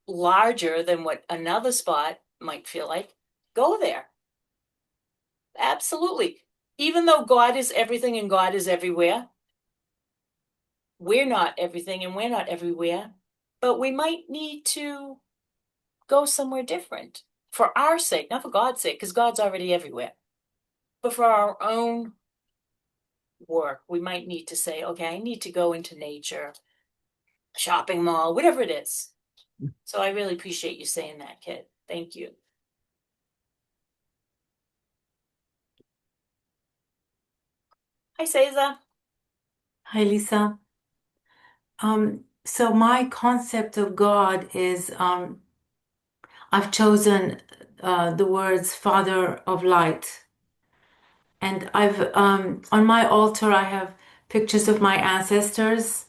A: larger than what another spot might feel like, go there. Absolutely. Even though God is everything and God is everywhere, we're not everything and we're not everywhere, but we might need to go somewhere different for our sake, not for God's sake, because God's already everywhere. But for our own work, we might need to say, okay, I need to go into nature, shopping mall, whatever it is. So I really appreciate you saying that, Kit. Thank you. Hi, Cesar.
D: Hi, Lisa. So my concept of God is I've chosen the words Father of Light. And I've on my altar I have pictures of my ancestors,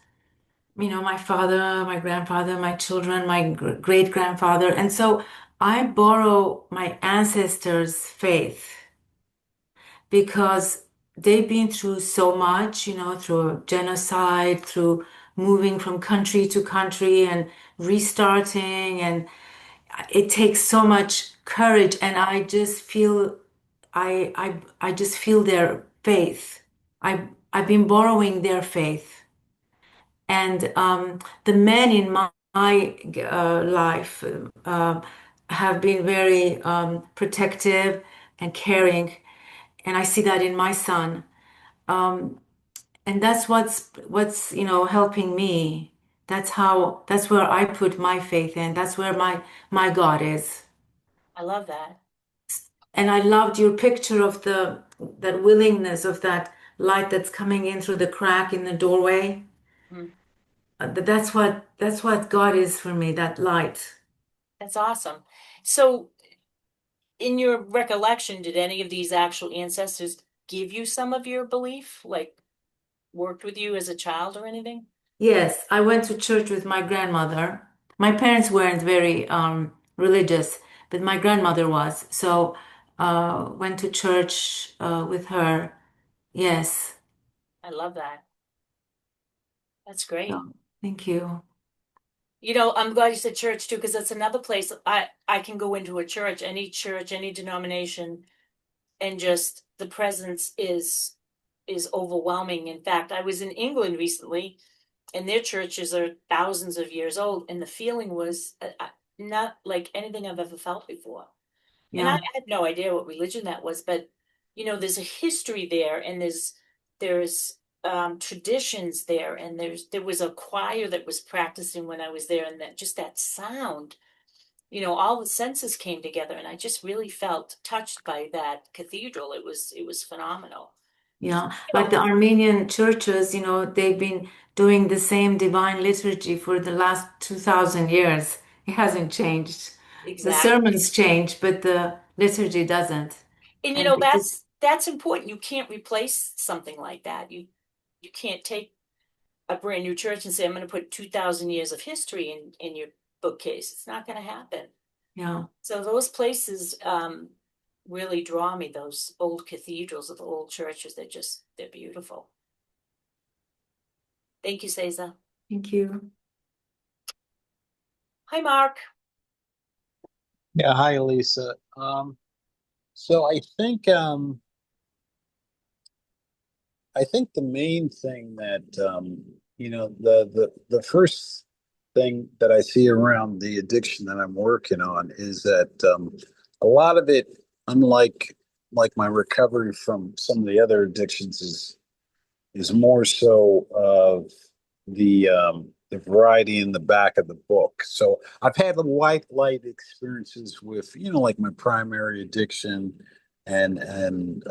D: my father, my grandfather, my children, my great grandfather. And so I borrow my ancestors' faith because they've been through so much, through genocide, through moving from country to country and restarting. And it takes so much courage. And I just feel their faith. I've been borrowing their faith. And the men in my life uh, have been very protective and caring, and I see that in my son. Um, and that's what's helping me. That's where I put my faith in. That's where my God is.
A: I love that.
D: And I loved your picture of the that willingness of that light that's coming in through the crack in the doorway.
A: Mm,
D: That's what God is for me, that light.
A: that's awesome. So, in your recollection, did any of these actual ancestors give you some of your belief, like worked with you as a child or anything?
D: Yes, I went to church with my grandmother. My parents weren't very religious, but my grandmother was. So went to church with her. Yes.
A: I love that. That's great.
D: So, thank you.
A: I'm glad you said church too, because that's another place I can go into a church, any denomination, and just the presence is overwhelming. In fact, I was in England recently, and their churches are thousands of years old, and the feeling was not like anything I've ever felt before. And I
D: Yeah.
A: had no idea what religion that was, but there's a history there, and there's traditions there, and there was a choir that was practicing when I was there, and that just that sound, all the senses came together, and I just really felt touched by that cathedral. It was phenomenal.
D: Yeah,
A: You
D: like
A: know,
D: the Armenian churches, they've been doing the same divine liturgy for the last 2000 years. It hasn't changed. The
A: exactly.
D: sermons change, but the liturgy doesn't.
A: And
D: And
A: that's important. You can't replace something like that. You can't take a brand new church and say, I'm going to put 2,000 years of history in your bookcase. It's not going to happen.
D: yeah,
A: So those places really draw me, those old cathedrals of the old churches. They're beautiful. Thank you, Cesar.
D: thank you.
A: Hi, Mark.
E: Yeah, hi, Lisa. So I think the main thing that the first thing that I see around the addiction that I'm working on is that a lot of it, unlike my recovery from some of the other addictions, is more so of the variety in the back of the book. So I've had the light experiences with, like my primary addiction and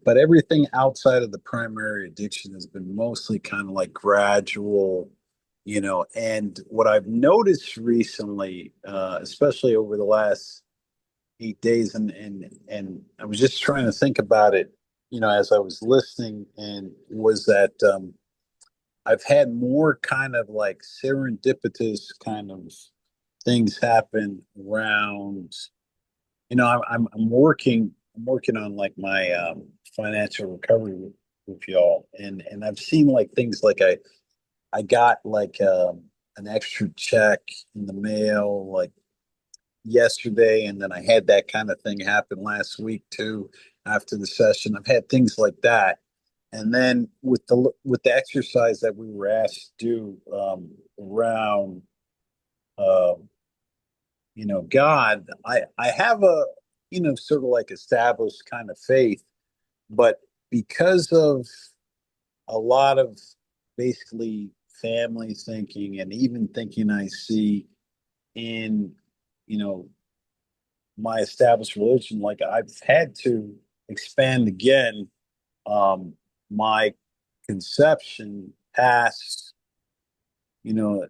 E: but everything outside of the primary addiction has been mostly kind of like gradual, and what I've noticed recently, especially over the last 8 days, and I was just trying to think about it as I was listening, and was that I've had more kind of like serendipitous kind of things happen around. I'm working on like my financial recovery with y'all, and I've seen like things like I got like an extra check in the mail like yesterday, and then I had that kind of thing happen last week too after the session. I've had things like that. And then with the exercise that we were asked to do around uh, God, I have a sort of like established kind of faith, but because of a lot of basically family thinking and even thinking I see in you know my established religion, like I've had to expand again my conception past, you know,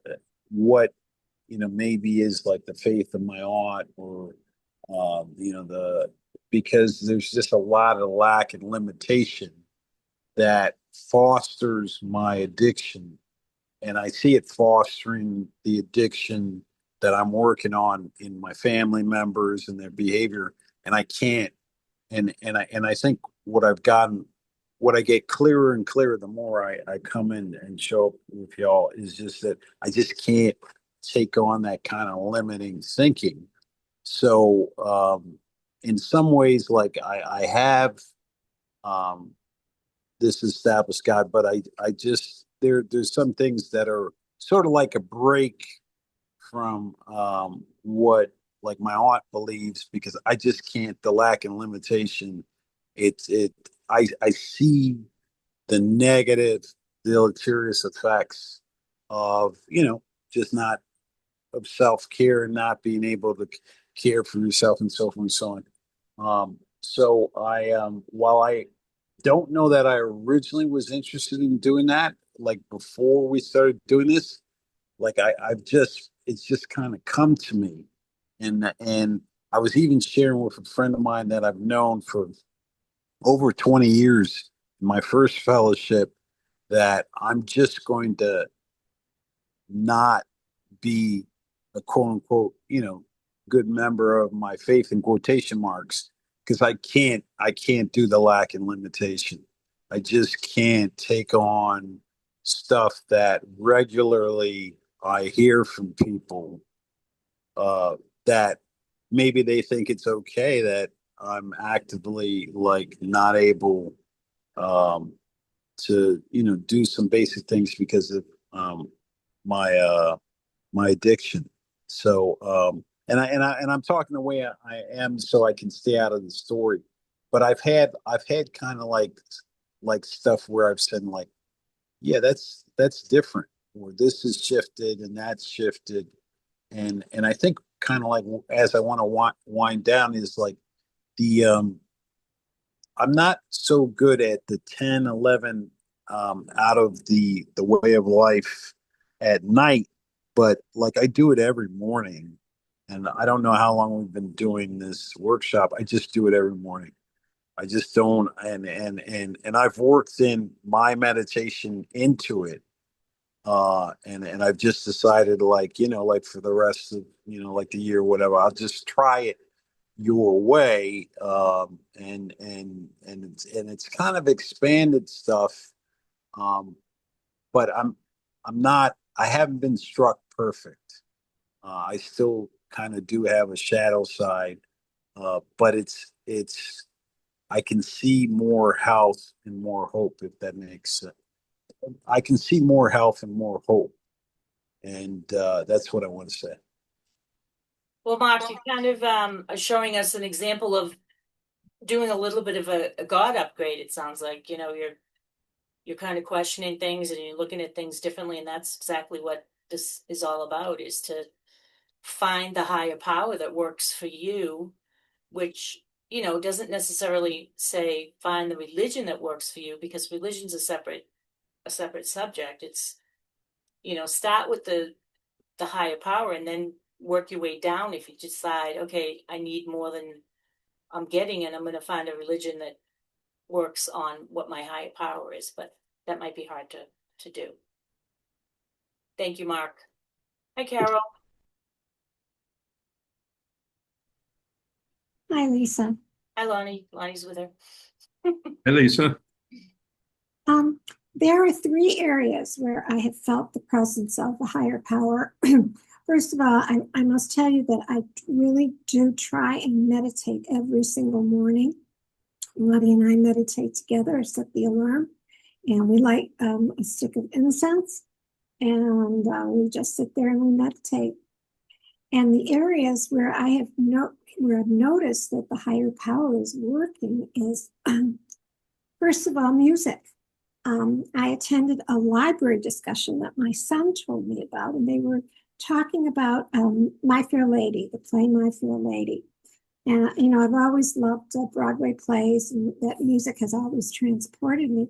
E: what, maybe is like the faith of my aunt or, because there's just a lot of lack and limitation that fosters my addiction. And I see it fostering the addiction that I'm working on in my family members and their behavior. And I can't, and I think what I get clearer and clearer the more I come in and show up with y'all is just that I just can't take on that kind of limiting thinking. So in some ways, like I have um, this established God, but I just there's some things that are sort of like a break from what like my aunt believes, because I just can't, the lack and limitation. I see the negative deleterious effects of just not of self-care and not being able to care for yourself and so forth and so on. So I while I don't know that I originally was interested in doing that, like before we started doing this, like I've just it's just kind of come to me, and I was even sharing with a friend of mine that I've known for over 20 years, my first fellowship, that I'm just going to not be a quote unquote, good member of my faith in quotation marks, because I can't do the lack and limitation. I just can't take on stuff that regularly I hear from people uh, that maybe they think it's okay that I'm actively like not able um, to do some basic things because of my my addiction. So I'm talking the way I am so I can stay out of the story. But I've had kind of like stuff where I've said like, yeah, that's different, or this is shifted and that's shifted, and I think kind of like as I want to wind down is like the I'm not so good at the 10, 11 out of the way of life at night, but like I do it every morning. And I don't know how long we've been doing this workshop. I just do it every morning. I just don't, and I've worked in my meditation into it. And I've just decided like, like for the rest of, like the year, whatever, I'll just try it your way, and it's kind of expanded stuff, but I'm not I haven't been struck perfect. I still kind of do have a shadow side, but it's I can see more health and more hope, if that makes sense. I can see more health and more hope, and that's what I want to say.
A: Well, Mark, you kind of are showing us an example of doing a little bit of a God upgrade. It sounds like, you're kind of questioning things and you're looking at things differently, and that's exactly what this is all about, is to find the higher power that works for you, which, doesn't necessarily say find the religion that works for you, because religion's a separate subject. It's, start with the higher power and then work your way down. If you decide, okay, I need more than I'm getting, and I'm going to find a religion that works on what my higher power is, but that might be hard to do. Thank you, Mark. Hi, Carol.
F: Hi, Lisa.
A: Hi, Lonnie. Lonnie's with her.
G: Hey, Lisa.
F: Um, there are three areas where I have felt the presence of a higher power. First of all, I must tell you that I really do try and meditate every single morning. Letty and I meditate together. I set the alarm, and we light a stick of incense, and we just sit there and we meditate. And the areas where I've noticed that the higher power is working is, first of all, music. I attended a library discussion that my son told me about, and they were talking about My Fair Lady, the play My Fair Lady. And, you know, I've always loved Broadway plays, and that music has always transported me.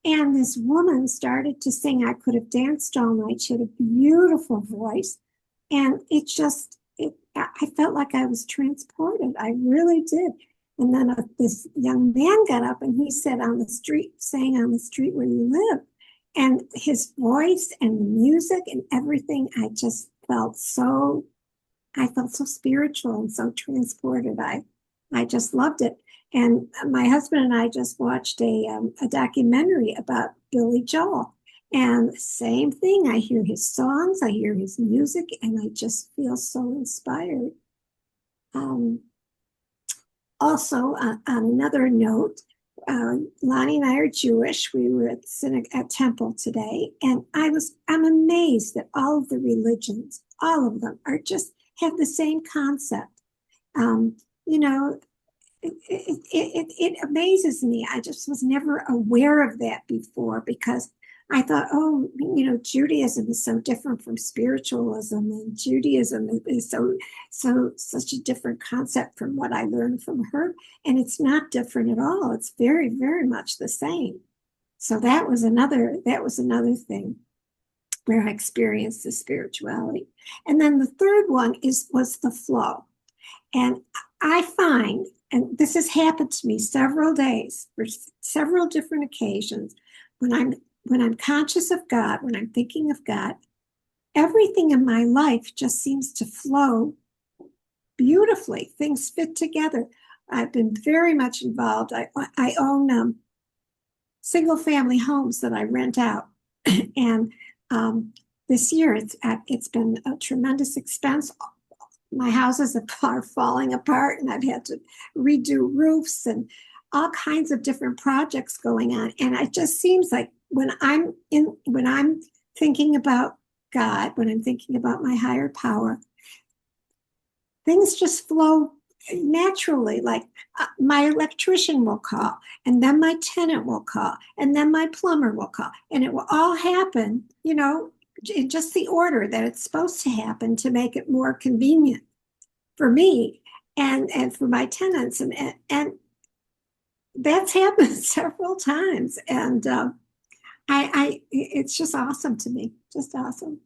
F: And this woman started to sing. I could have danced all night. She had a beautiful voice. And I felt like I was transported. I really did. And then this young man got up and he said, sang on the street where you live. And his voice and the music and everything, I felt so spiritual and so transported. I just loved it. And my husband and I just watched a documentary about Billy Joel. And same thing, I hear his songs, I hear his music, and I just feel so inspired. Also, on another note, Lonnie and I are Jewish. We were at temple today, and I'm amazed that all of the religions, all of them, have the same concept. You know, it amazes me. I just was never aware of that before, because I thought, oh, you know, Judaism is so different from spiritualism, and Judaism is such a different concept from what I learned from her. And it's not different at all. It's very, very much the same. So that was another thing where I experienced the spirituality. And then the third one was the flow. And I find, and this has happened to me several days for several different occasions, when I'm conscious of God, when I'm thinking of God, everything in my life just seems to flow beautifully. Things fit together. I've been very much involved. I own single family homes that I rent out. And this year it's been a tremendous expense. My houses are falling apart, and I've had to redo roofs and all kinds of different projects going on. And it just seems like when I'm thinking about God, when I'm thinking about my higher power, things just flow naturally. Like my electrician will call, and then my tenant will call, and then my plumber will call, and it will all happen, you know, in just the order that it's supposed to happen to make it more convenient for me and for my tenants. And that's happened several times. And it's just awesome to me. Just awesome.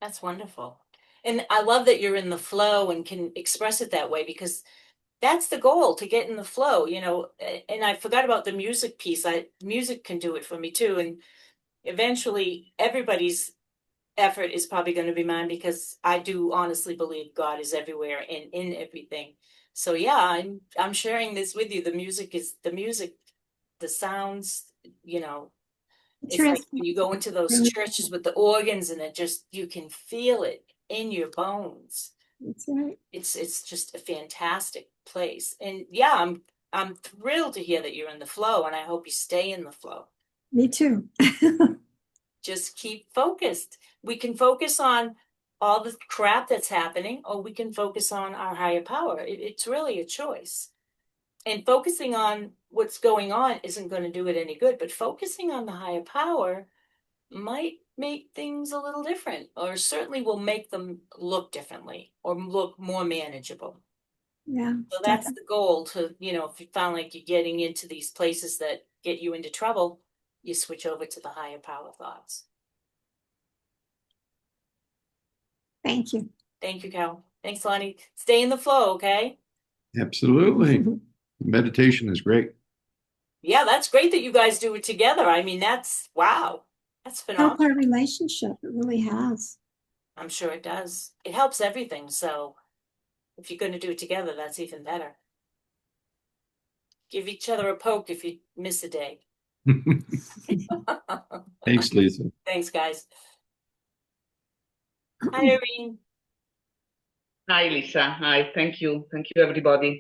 A: That's wonderful. And I love that you're in the flow and can express it that way, because that's the goal, to get in the flow, you know. And I forgot about the music piece. Music can do it for me too. And eventually everybody's effort is probably going to be mine, because I do honestly believe God is everywhere and in everything. So yeah, I'm sharing this with you. The music, the sounds, you know, it's like when you go into those churches with the organs, and you can feel it in your bones.
F: That's right.
A: It's just a fantastic place. And yeah, I'm thrilled to hear that you're in the flow, and I hope you stay in the flow.
F: Me too.
A: Just keep focused. We can focus on all the crap that's happening, or we can focus on our higher power. It's really a choice. And focusing on what's going on isn't going to do it any good, but focusing on the higher power might make things a little different, or certainly will make them look differently or look more manageable.
F: Yeah.
A: So that's the goal, to, you know, if you found like you're getting into these places that get you into trouble, you switch over to the higher power thoughts.
F: Thank you.
A: Thank you, Carol. Thanks, Lonnie. Stay in the flow, okay?
G: Absolutely. Meditation is great.
A: Yeah, that's great that you guys do it together. I mean, wow. That's
F: Help
A: phenomenal.
F: our relationship. It really has.
A: I'm sure it does. It helps everything. So if you're going to do it together, that's even better. Give each other a poke if you miss a day.
G: Thanks, Lisa.
A: Thanks, guys. Hi, Irene.
H: Hi, Lisa. Hi. Thank you. Thank you, everybody.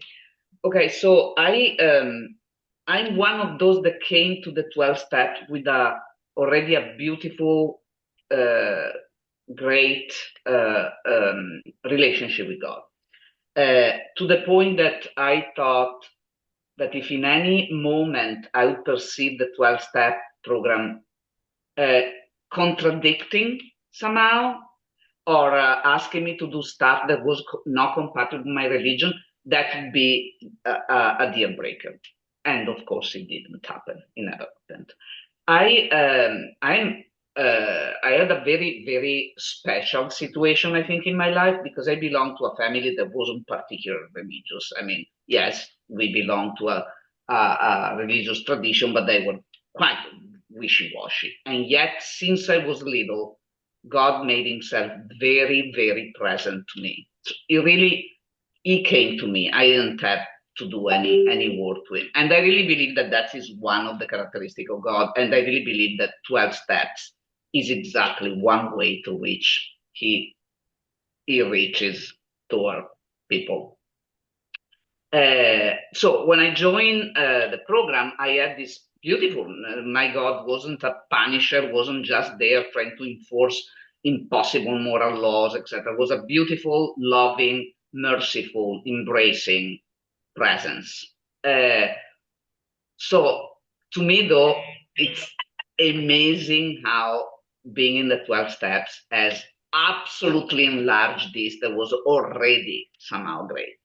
H: Okay, so I'm one of those that came to the 12 step with already a beautiful, great relationship with God. To the point that I thought that if in any moment I would perceive the 12 step program contradicting somehow, or asking me to do stuff that was not compatible with my religion, that would be a deal breaker. And of course, it didn't happen. It never happened. I had a very, very special situation, I think, in my life because I belong to a family that wasn't particularly religious. I mean, yes, we belong to a religious tradition, but they were quite wishy-washy. And yet, since I was little, God made himself very, very present to me. He came to me. I didn't have to do any work to him. And I really believe that that is one of the characteristics of God. And I really believe that 12 steps is exactly one way to which he reaches to our people. So when I joined the program, I had this beautiful, my God wasn't a punisher, wasn't just there trying to enforce impossible moral laws, etc. It was a beautiful, loving, merciful, embracing presence. So to me, though, it's amazing how being in the 12 steps has absolutely enlarged this that was already somehow great.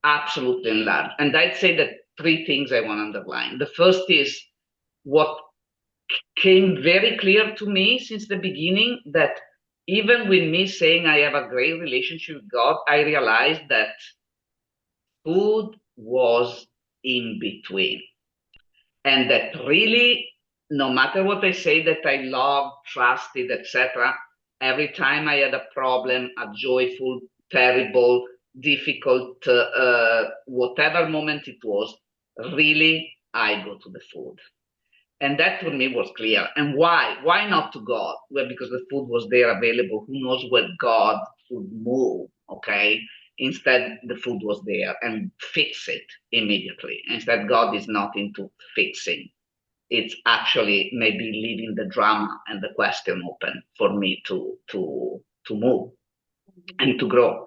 H: Absolutely enlarged. And I'd say that three things I want to underline. The first is what came very clear to me since the beginning, that even with me saying I have a great relationship with God, I realized that food was in between. And that really, no matter what I say that I love, trusted, etc., every time I had a problem, a joyful, terrible, difficult, whatever moment it was, really, I go to the food. And that for me was clear. And why? Why not to God? Well, because the food was there available. Who knows where God would move, okay? Instead, the food was there and fix it immediately. Instead, God is not into fixing. It's actually maybe leaving the drama and the question open for me to move and to grow.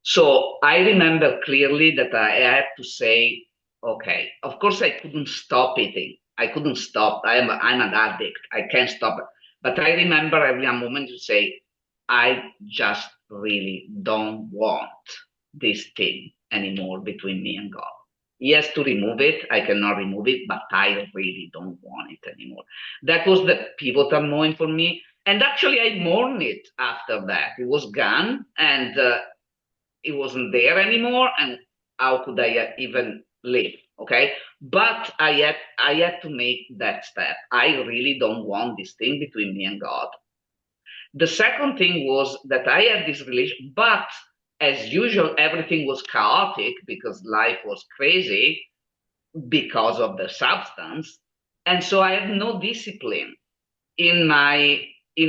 H: So I remember clearly that I had to say, okay, of course I couldn't stop eating. I couldn't stop. I'm an addict. I can't stop it. But I remember every moment to say, I just really don't want this thing anymore between me and God. He has to remove it. I cannot remove it, but I really don't want it anymore. That was the pivotal moment for me. And actually, I mourned it after that. It was gone, and it wasn't there anymore, and how could I even live? Okay, but I had to make that step. I really don't want this thing between me and God. The second thing was that I had this relation, but as usual, everything was chaotic because life was crazy because of the substance, and so I had no discipline in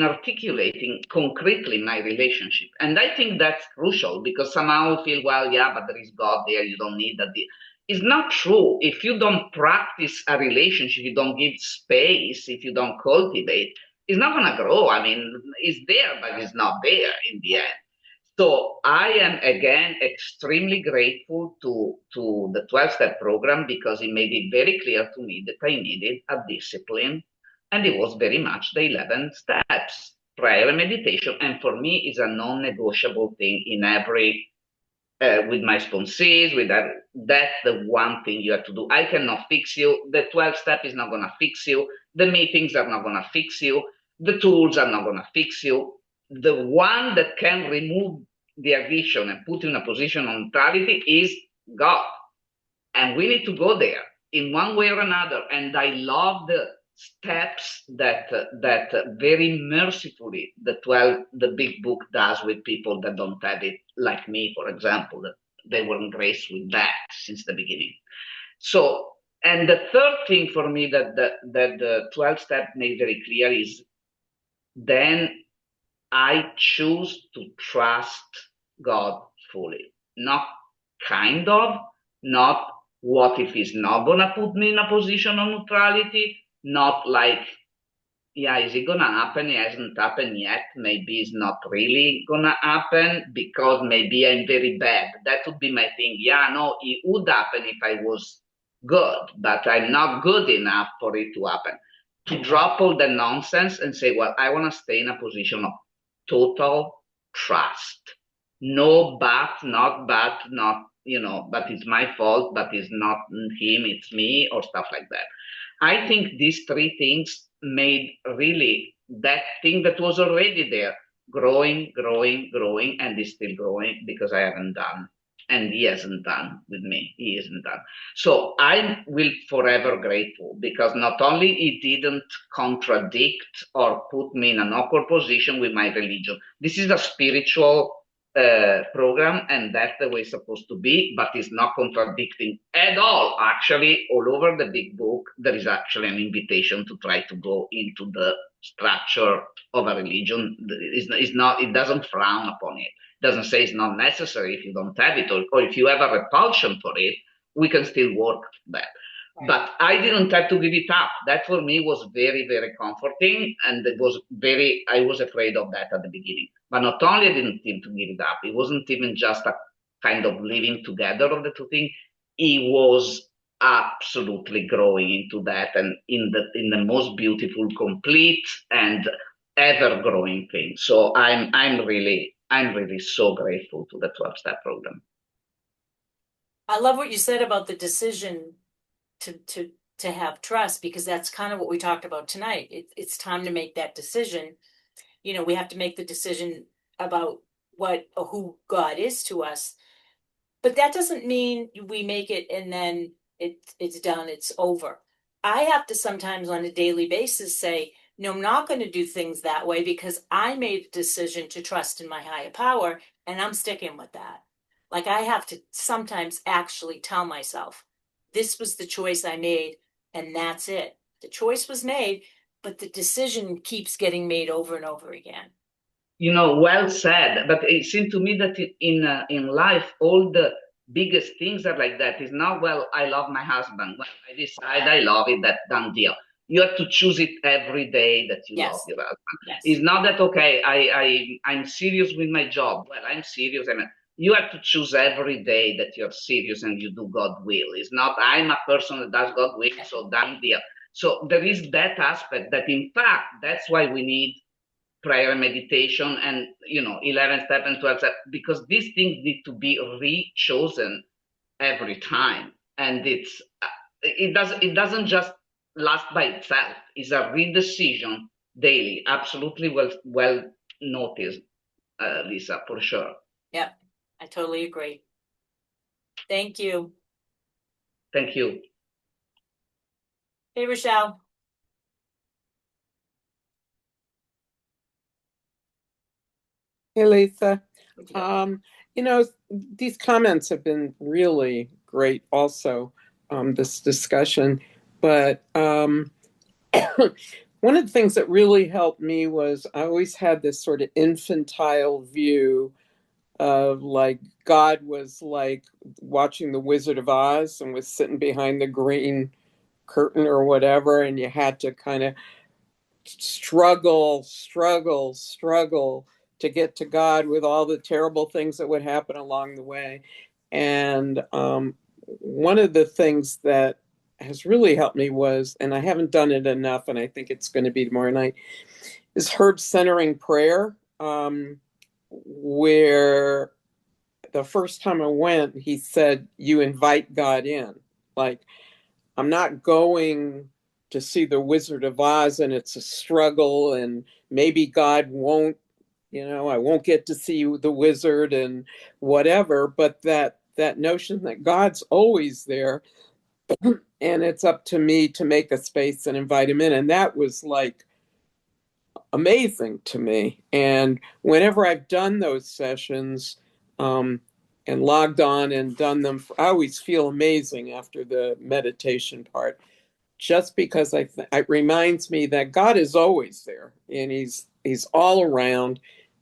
H: articulating concretely my relationship. And I think that's crucial because somehow we feel, well, yeah, but there is God there, you don't need that. It's not true. If you don't practice a relationship, you don't give space, if you don't cultivate, it's not going to grow. I mean, it's there, but it's not there in the end. So I am again extremely grateful to the 12-step program because it made it very clear to me that I needed a discipline, and it was very much the 11 steps, prayer and meditation. And for me, it's a non-negotiable thing in every with my sponsees, with that. That's the one thing you have to do. I cannot fix you. The 12 step is not going to fix you. The meetings are not going to fix you. The tools are not going to fix you. The one that can remove the addiction and put you in a position of neutrality is God. And we need to go there. in one way or another. And I love the steps that very mercifully the big book does with people that don't have it, like me, for example, that they were graced with that since the beginning. So, and the third thing for me that the 12 step made very clear is then I choose to trust God fully. Not kind of, not what if he's not gonna put me in a position of neutrality, not like, yeah, is it gonna happen? It hasn't happened yet. Maybe it's not really gonna happen because maybe I'm very bad. That would be my thing. Yeah, no, it would happen if I was good, but I'm not good enough for it to happen. To drop all the nonsense and say, well, I want to stay in a position of total trust. No, not, but it's my fault, but it's not him, it's me, or stuff like that. I think these three things made really that thing that was already there growing, growing, growing, and is still growing because I haven't done. And he hasn't done with me. He isn't done. So I will forever grateful because not only it didn't contradict or put me in an awkward position with my religion. This is a spiritual program, and that's the way it's supposed to be, but it's not contradicting at all. Actually, all over the big book, there is actually an invitation to try to go into the structure of a religion. It's not, it doesn't frown upon it. It doesn't say it's not necessary if you don't have it, or if you have a repulsion for it, we can still work that. But I didn't have to give it up. That for me was very, very comforting. And it was I was afraid of that at the beginning. But not only I didn't need to give it up, it wasn't even just a kind of living together of the two things. It was absolutely growing into that and in the most beautiful, complete, and ever growing thing. So I'm really so grateful to the 12-step program.
A: I love what you said about the decision to have trust, because that's kind of what we talked about tonight. It's time to make that decision. We have to make the decision about what or who God is to us. But that doesn't mean we make it and then it's done, it's over. I have to sometimes on a daily basis say, no, I'm not going to do things that way because I made a decision to trust in my higher power and I'm sticking with that. Like I have to sometimes actually tell myself, this was the choice I made and that's it. The choice was made, but the decision keeps getting made over and over again.
H: Well said. But it seemed to me that in life, all the biggest things are like that. It's not, well, I love my husband. Well, I decide I love it, that done deal. You have to choose it every day that you love your husband.
A: Yes.
H: It's not that, okay, I'm serious with my job. Well, I'm serious. You have to choose every day that you're serious and you do God will. It's not, I'm a person that does God will, so done deal. So there is that aspect that, in fact, that's why we need prayer and meditation and 11 step and 12 step, because these things need to be re-chosen every time, and it doesn't just last by itself. It's a re-decision daily. Absolutely well noticed, Lisa, for sure.
A: Yep, I totally agree. Thank you.
H: Thank you.
A: Hey, Rochelle.
I: Hey, Lisa. These comments have been really great also, this discussion. But one of the things that really helped me was I always had this sort of infantile view of like God was like watching The Wizard of Oz and was sitting behind the green curtain or whatever, and you had to kind of struggle to get to God with all the terrible things that would happen along the way. And one of the things that has really helped me was, and I haven't done it enough, and I think it's going to be tomorrow night, is heart centering prayer, where the first time I went, he said, you invite God in. Like, I'm not going to see The Wizard of Oz and it's a struggle and maybe God won't, I won't get to see the wizard and whatever, but that notion that God's always there and it's up to me to make a space and invite him in. And that was like amazing to me. And whenever I've done those sessions, and logged on and done them, I always feel amazing after the meditation part, just because it reminds me that God is always there, and he's all around,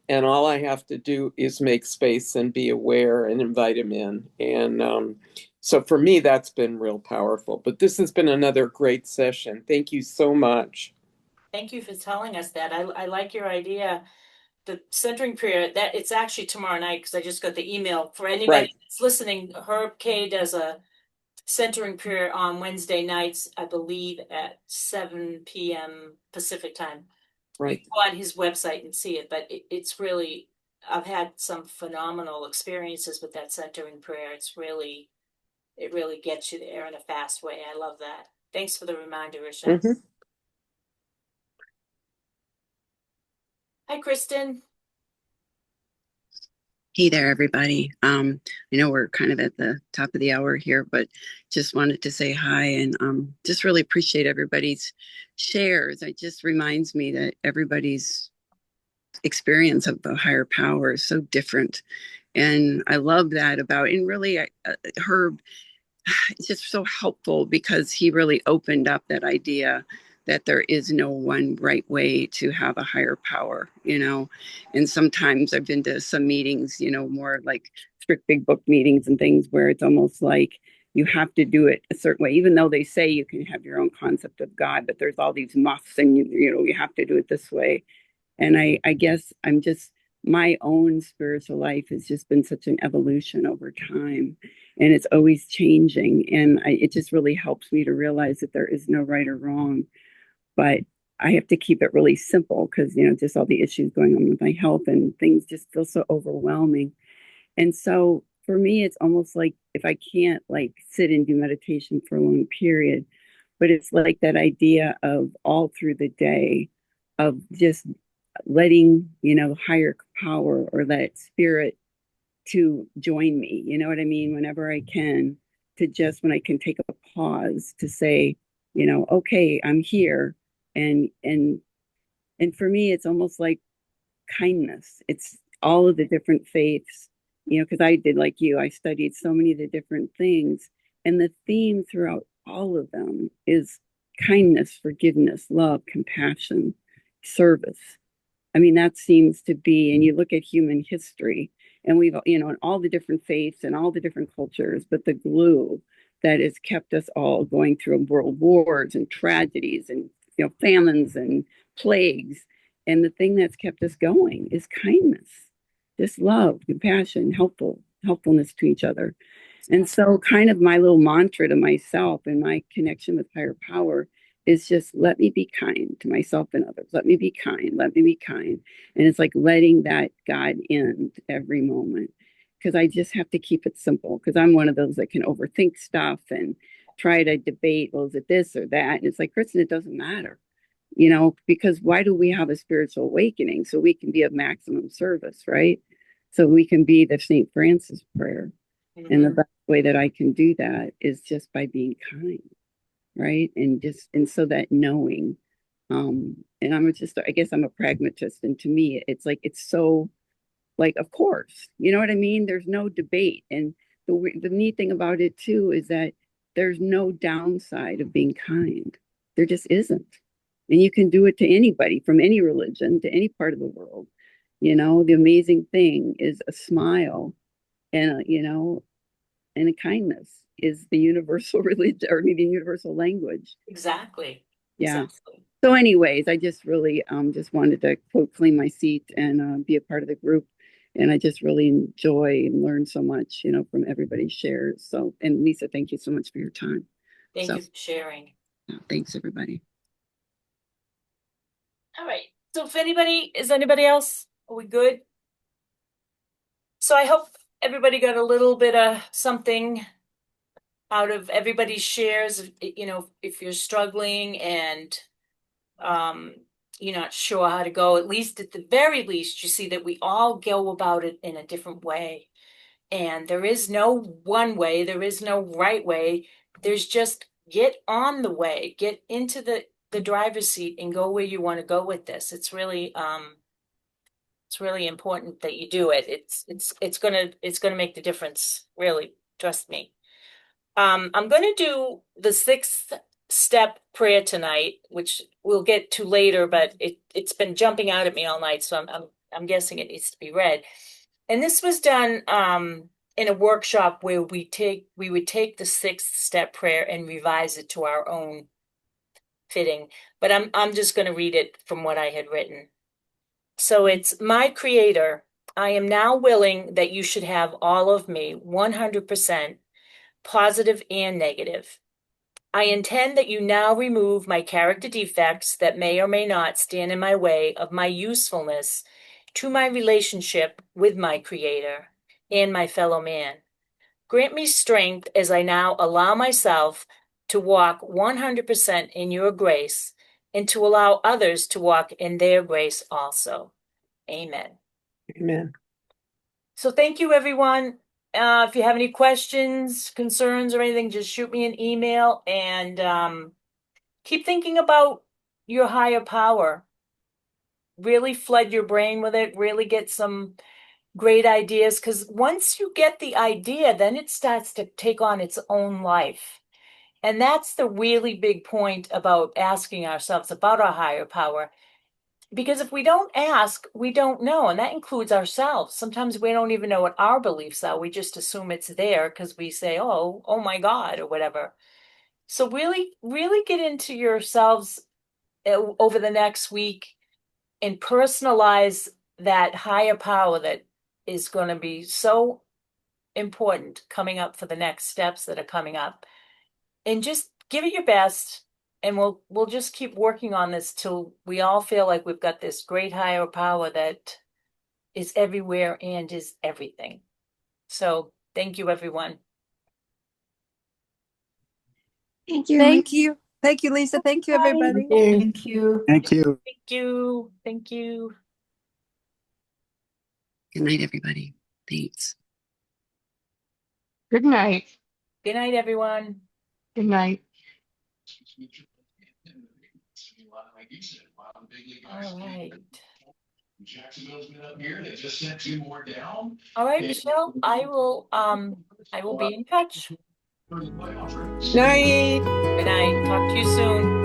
I: and all I have to do is make space and be aware and invite him in. And so for me, that's been real powerful. But this has been another great session. Thank you so much.
A: Thank you for telling us that. I like your idea. The centering prayer, that it's actually tomorrow night because I just got the email. For anybody
I: Right.
A: that's listening, Herb K does a centering prayer on Wednesday nights, I believe at 7 p.m. Pacific time.
I: Right.
A: You go on his website and see it, but it's really, I've had some phenomenal experiences with that centering prayer. It really gets you there in a fast way. I love that. Thanks for the reminder, Risha.
I: Mm-hmm.
A: Hi, Kristen.
J: Hey there, everybody. I know we're kind of at the top of the hour here, but just wanted to say hi and just really appreciate everybody's shares. It just reminds me that everybody's experience of the higher power is so different. And I love that about, and really, Herb, it's just so helpful because he really opened up that idea that there is no one right way to have a higher power, you know. And sometimes I've been to some meetings, you know, more like strict big book meetings and things where it's almost like you have to do it a certain way, even though they say you can have your own concept of God, but there's all these musts and you know, you have to do it this way. And I guess I'm just, my own spiritual life has just been such an evolution over time, and it's always changing. And it just really helps me to realize that there is no right or wrong, but I have to keep it really simple because, you know, just all the issues going on with my health and things just feel so overwhelming. And so for me, it's almost like if I can't like sit and do meditation for a long period, but it's like that idea of all through the day of just letting, you know, higher power or that spirit to join me, you know what I mean, whenever I can, to just when I can take a pause to say, you know, okay, I'm here. And for me it's almost like kindness. It's all of the different faiths, you know, because I did like you, I studied so many of the different things, and the theme throughout all of them is kindness, forgiveness, love, compassion, service. I mean, that seems to be, and you look at human history, and we've, you know, in all the different faiths and all the different cultures, but the glue that has kept us all going through world wars and tragedies and, you know, famines and plagues. And the thing that's kept us going is kindness, just love, compassion, helpfulness to each other. And so, kind of my little mantra to myself and my connection with higher power is just let me be kind to myself and others. Let me be kind. Let me be kind. And it's like letting that God in every moment because I just have to keep it simple because I'm one of those that can overthink stuff and try to debate, well, is it this or that? And it's like, Kristen, it doesn't matter, you know, because why do we have a spiritual awakening? So we can be of maximum service, right? So we can be the St. Francis prayer. And the best way that I can do that is just by being kind, right? And just, and so that knowing, and I'm just, I guess I'm a pragmatist. And to me, it's like, it's so like, of course, you know what I mean? There's no debate. And the neat thing about it too is that there's no downside of being kind. There just isn't. And you can do it to anybody from any religion to any part of the world. You know, the amazing thing is a smile and, you know, and a kindness is the universal religion or the universal language.
A: Exactly.
J: Yeah.
A: Exactly.
J: So, anyways, I just really just wanted to quote clean my seat and be a part of the group. And I just really enjoy and learn so much, you know, from everybody's shares. So, and Lisa, thank you so much for your time.
A: Thank you for sharing.
J: Thanks, everybody.
A: All right. So if anybody else, are we good? So I hope everybody got a little bit of something out of everybody's shares. You know, if you're struggling and you're not sure how to go, at least at the very least, you see that we all go about it in a different way. And there is no one way, there is no right way. There's just get on the way, get into the driver's seat and go where you want to go with this. It's really important that you do it. It's gonna make the difference, really, trust me. I'm gonna do the sixth step prayer tonight, which we'll get to later, but it's been jumping out at me all night, so I'm guessing it needs to be read. And this was done in a workshop where we would take the sixth step prayer and revise it to our own fitting. But I'm just going to read it from what I had written. So it's, my Creator, I am now willing that you should have all of me, 100%, positive and negative. I intend that you now remove my character defects that may or may not stand in my way of my usefulness to my relationship with my Creator and my fellow man. Grant me strength as I now allow myself to walk 100% in your grace and to allow others to walk in their grace also. Amen.
I: Amen.
A: So thank you, everyone. If you have any questions, concerns, or anything, just shoot me an email and keep thinking about your higher power. Really flood your brain with it, really get some great ideas, because once you get the idea, then it starts to take on its own life. And that's the really big point about asking ourselves about our higher power. Because if we don't ask, we don't know. And that includes ourselves. Sometimes we don't even know what our beliefs are. We just assume it's there because we say, oh my God, or whatever. So really, really get into yourselves over the next week and personalize that higher power that is going to be so important coming up for the next steps that are coming up. And just give it your best, and we'll just keep working on this till we all feel like we've got this great higher power that is everywhere and is everything. So thank you, everyone.
F: Thank you.
K: Thank you. Thank you, Lisa. Thank you, everybody.
D: Thank you.
E: Thank you.
A: Thank you. Thank you.
L: Good night, everybody. Thanks.
M: Good night.
A: Good night, everyone.
M: Good night.
A: All right. All right, Michelle, I will be in touch.
I: Night.
A: Good night. Talk to you soon.